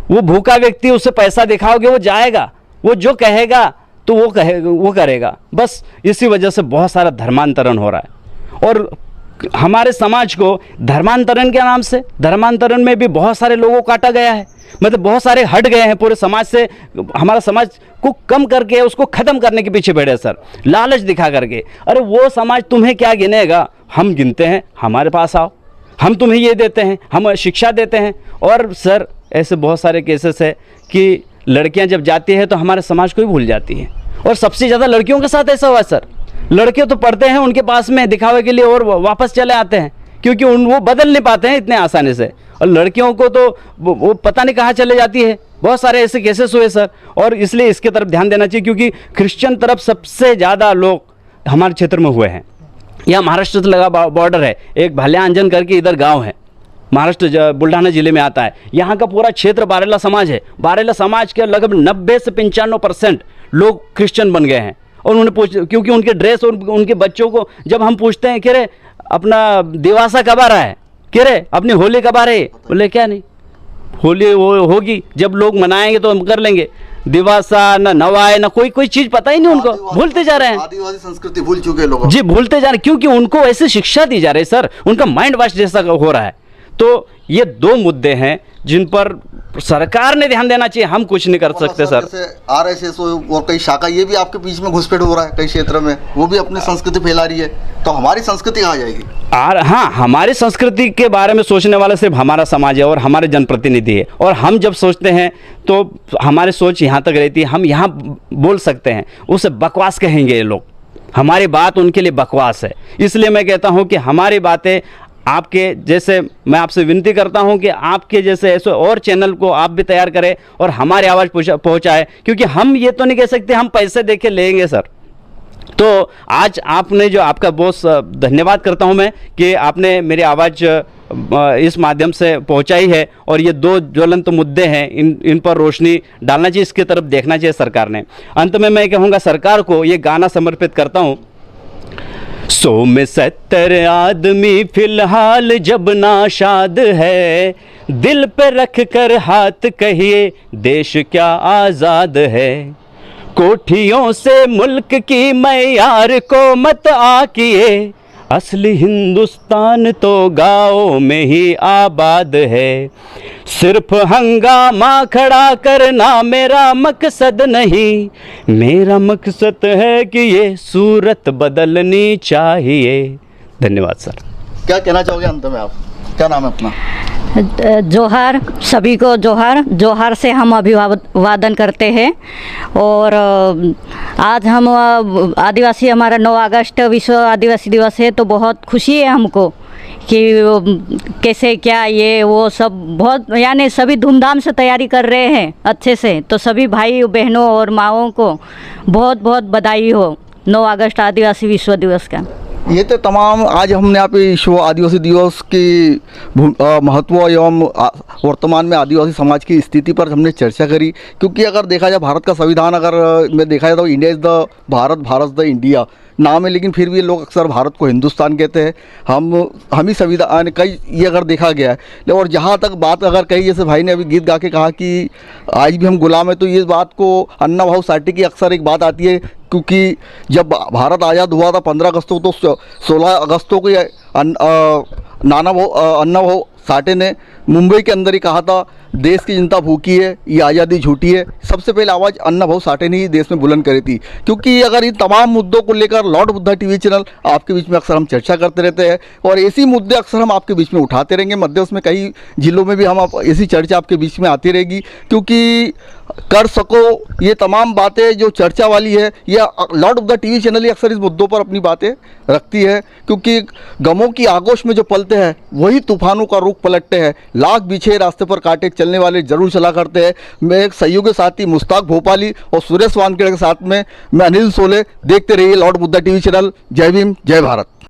वो भूखा व्यक्ति, उसे पैसा दिखाओगे वो जाएगा, वो जो कहेगा तो वो करेगा। बस इसी वजह से बहुत सारा धर्मांतरण हो रहा है। और हमारे समाज को धर्मांतरण के नाम से, धर्मांतरण में भी बहुत सारे लोगों को काटा गया है, मतलब बहुत सारे हट गए हैं पूरे समाज से। हमारा समाज को कम करके उसको ख़त्म करने के पीछे बैठे सर, लालच दिखा करके। अरे वो समाज तुम्हें क्या गिनेगा, हम गिनते हैं, हमारे पास आओ, हम तुम्हें ये देते हैं, हम शिक्षा देते हैं। और सर ऐसे बहुत सारे केसेस है कि लड़कियां जब जाती है तो हमारे समाज को ही भूल जाती है। और सबसे ज़्यादा लड़कियों के साथ ऐसा हुआ सर। लड़के तो पढ़ते हैं उनके पास में दिखावे के लिए और वापस चले आते हैं, क्योंकि वो बदल नहीं पाते हैं इतने आसानी से। और लड़कियों को तो वो पता नहीं कहाँ चले जाती है। बहुत सारे ऐसे केसेस हुए सर, और इसलिए इसके तरफ ध्यान देना चाहिए, क्योंकि क्रिश्चियन तरफ सबसे ज़्यादा लोग हमारे क्षेत्र में हुए हैं। यह महाराष्ट्र से लगा बॉर्डर है, एक भाल्याअंजन करके इधर गांव है, महाराष्ट्र बुल्ढाना जिले में आता है। यहाँ का पूरा क्षेत्र बारेला समाज है। बारेला समाज के लगभग 90 से 95% लोग क्रिश्चियन बन गए हैं। और उन्होंने क्योंकि उनके ड्रेस और उनके बच्चों को जब हम पूछते हैं कि रे अपना दिवासा कब आ रहा है, कि रे अपनी होली कब आ रही है, बोले क्या नहीं, होली वो होगी जब लोग मनाएंगे तो हम कर लेंगे। दिवासा न नवाए न कोई चीज पता ही नहीं उनको, भूलते जा रहे हैं। आदिवासी संस्कृति भूल चुके लोग जी, भूलते जा रहे हैं, क्योंकि उनको ऐसी शिक्षा दी जा रही है सर, उनका माइंड वॉश जैसा हो रहा है। तो ये दो मुद्दे हैं जिन पर सरकार ने ध्यान देना चाहिए, हम कुछ नहीं कर सकते सर। आरएसएस और कई शाखा ये भी आपके बीच में घुसपैठ हो रहा है कई क्षेत्र में, वो भी अपनी संस्कृति फैला रही है, तो हमारी संस्कृति कहाँ जाएगी? हाँ, हमारी संस्कृति के बारे में सोचने वाला सिर्फ हमारा समाज है और हमारे जनप्रतिनिधि है। और हम जब सोचते हैं तो हमारी सोच यहाँ तक रहती है, हम यहाँ बोल सकते हैं, उसे बकवास कहेंगे ये लोग, हमारी बात उनके लिए बकवास है। इसलिए मैं कहता हूँ कि हमारी बातें आपके जैसे, मैं आपसे विनती करता हूं कि आपके जैसे ऐसे और चैनल को आप भी तैयार करें और हमारी आवाज़ पहुंचाए, क्योंकि हम ये तो नहीं कह सकते हम पैसे देके लेंगे सर। तो आज आपने जो, आपका बहुत धन्यवाद करता हूं मैं कि आपने मेरी आवाज़ इस माध्यम से पहुंचाई है। और ये दो ज्वलंत मुद्दे हैं, इन पर रोशनी डालना चाहिए, इसकी तरफ देखना चाहिए सरकार ने। अंत में मैं कहूँगा सरकार को ये गाना समर्पित करता हूँ। 100 में 70 आदमी फिलहाल जब नाशाद है, दिल पे रख कर हाथ कहिए देश क्या आज़ाद है। कोठियों से मुल्क की मैयार को मत आकिए, असली हिंदुस्तान तो गाँव में ही आबाद है। सिर्फ हंगामा खड़ा करना मेरा मकसद नहीं, मेरा मकसद है कि ये सूरत बदलनी चाहिए। धन्यवाद सर। क्या कहना चाहोगे अंत में आप? क्या नाम है अपना? जोहार, सभी को जोहार। जोहार से हम अभिवादन करते हैं। और आज हम आदिवासी, हमारा 9 अगस्त विश्व आदिवासी दिवस है, तो बहुत खुशी है हमको कि कैसे क्या ये वो सब बहुत, यानी सभी धूमधाम से तैयारी कर रहे हैं अच्छे से। तो सभी भाई बहनों और माँओं को बहुत बहुत बधाई हो 9 अगस्त आदिवासी विश्व दिवस का। ये तो तमाम आज हमने आप विश्व आदिवासी दिवस की महत्व एवं वर्तमान में आदिवासी समाज की स्थिति पर हमने चर्चा करी। क्योंकि अगर देखा जाए भारत का संविधान, अगर मैं देखा जाए तो India is the Bharat, Bharat the India, नाम है, लेकिन फिर भी लोग अक्सर भारत को हिंदुस्तान कहते हैं। हम ही संविधान कई ये अगर देखा गया है। और जहाँ तक बात अगर कही, जैसे भाई ने अभी गीत गा के कहा कि आज भी हम गुलाम है, तो ये बात को अन्ना भाऊ साठे की अक्सर एक बात आती है, क्योंकि जब भारत आज़ाद हुआ था 15 अगस्त को, तो 16 अगस्त को अन्ना भाऊ साठे ने मुंबई के अंदर ही कहा था, देश की जनता भूखी है, ये आज़ादी झूठी है। सबसे पहले आवाज़ अन्ना भाऊ साठे ने ही देश में बुलंद करी थी। क्योंकि अगर इन तमाम मुद्दों को लेकर लॉर्ड बुद्धा टीवी चैनल आपके बीच में अक्सर हम चर्चा करते रहते हैं, और ऐसी मुद्दे अक्सर हम आपके बीच में उठाते रहेंगे। मध्य प्रदेश में कई जिलों में भी हम ऐसी चर्चा आपके बीच में आती रहेगी, क्योंकि कर सको ये तमाम बातें जो चर्चा वाली है, या लॉर्ड बुद्धा टीवी चैनल ही अक्सर इस मुद्दों पर अपनी बातें रखती है। क्योंकि गमों की आगोश में जो पलते हैं वही तूफानों का रुख पलटते हैं। लाख बिछे रास्ते पर कांटे चलने वाले जरूर चला करते हैं। मैं एक सहयोगी साथी मुश्ताक भोपाली और सुरेश वानखेड़े के साथ में मैं अनिल सोले। देखते रहिए लॉर्ड बुद्धा टीवी चैनल। जय भीम, जय भारत।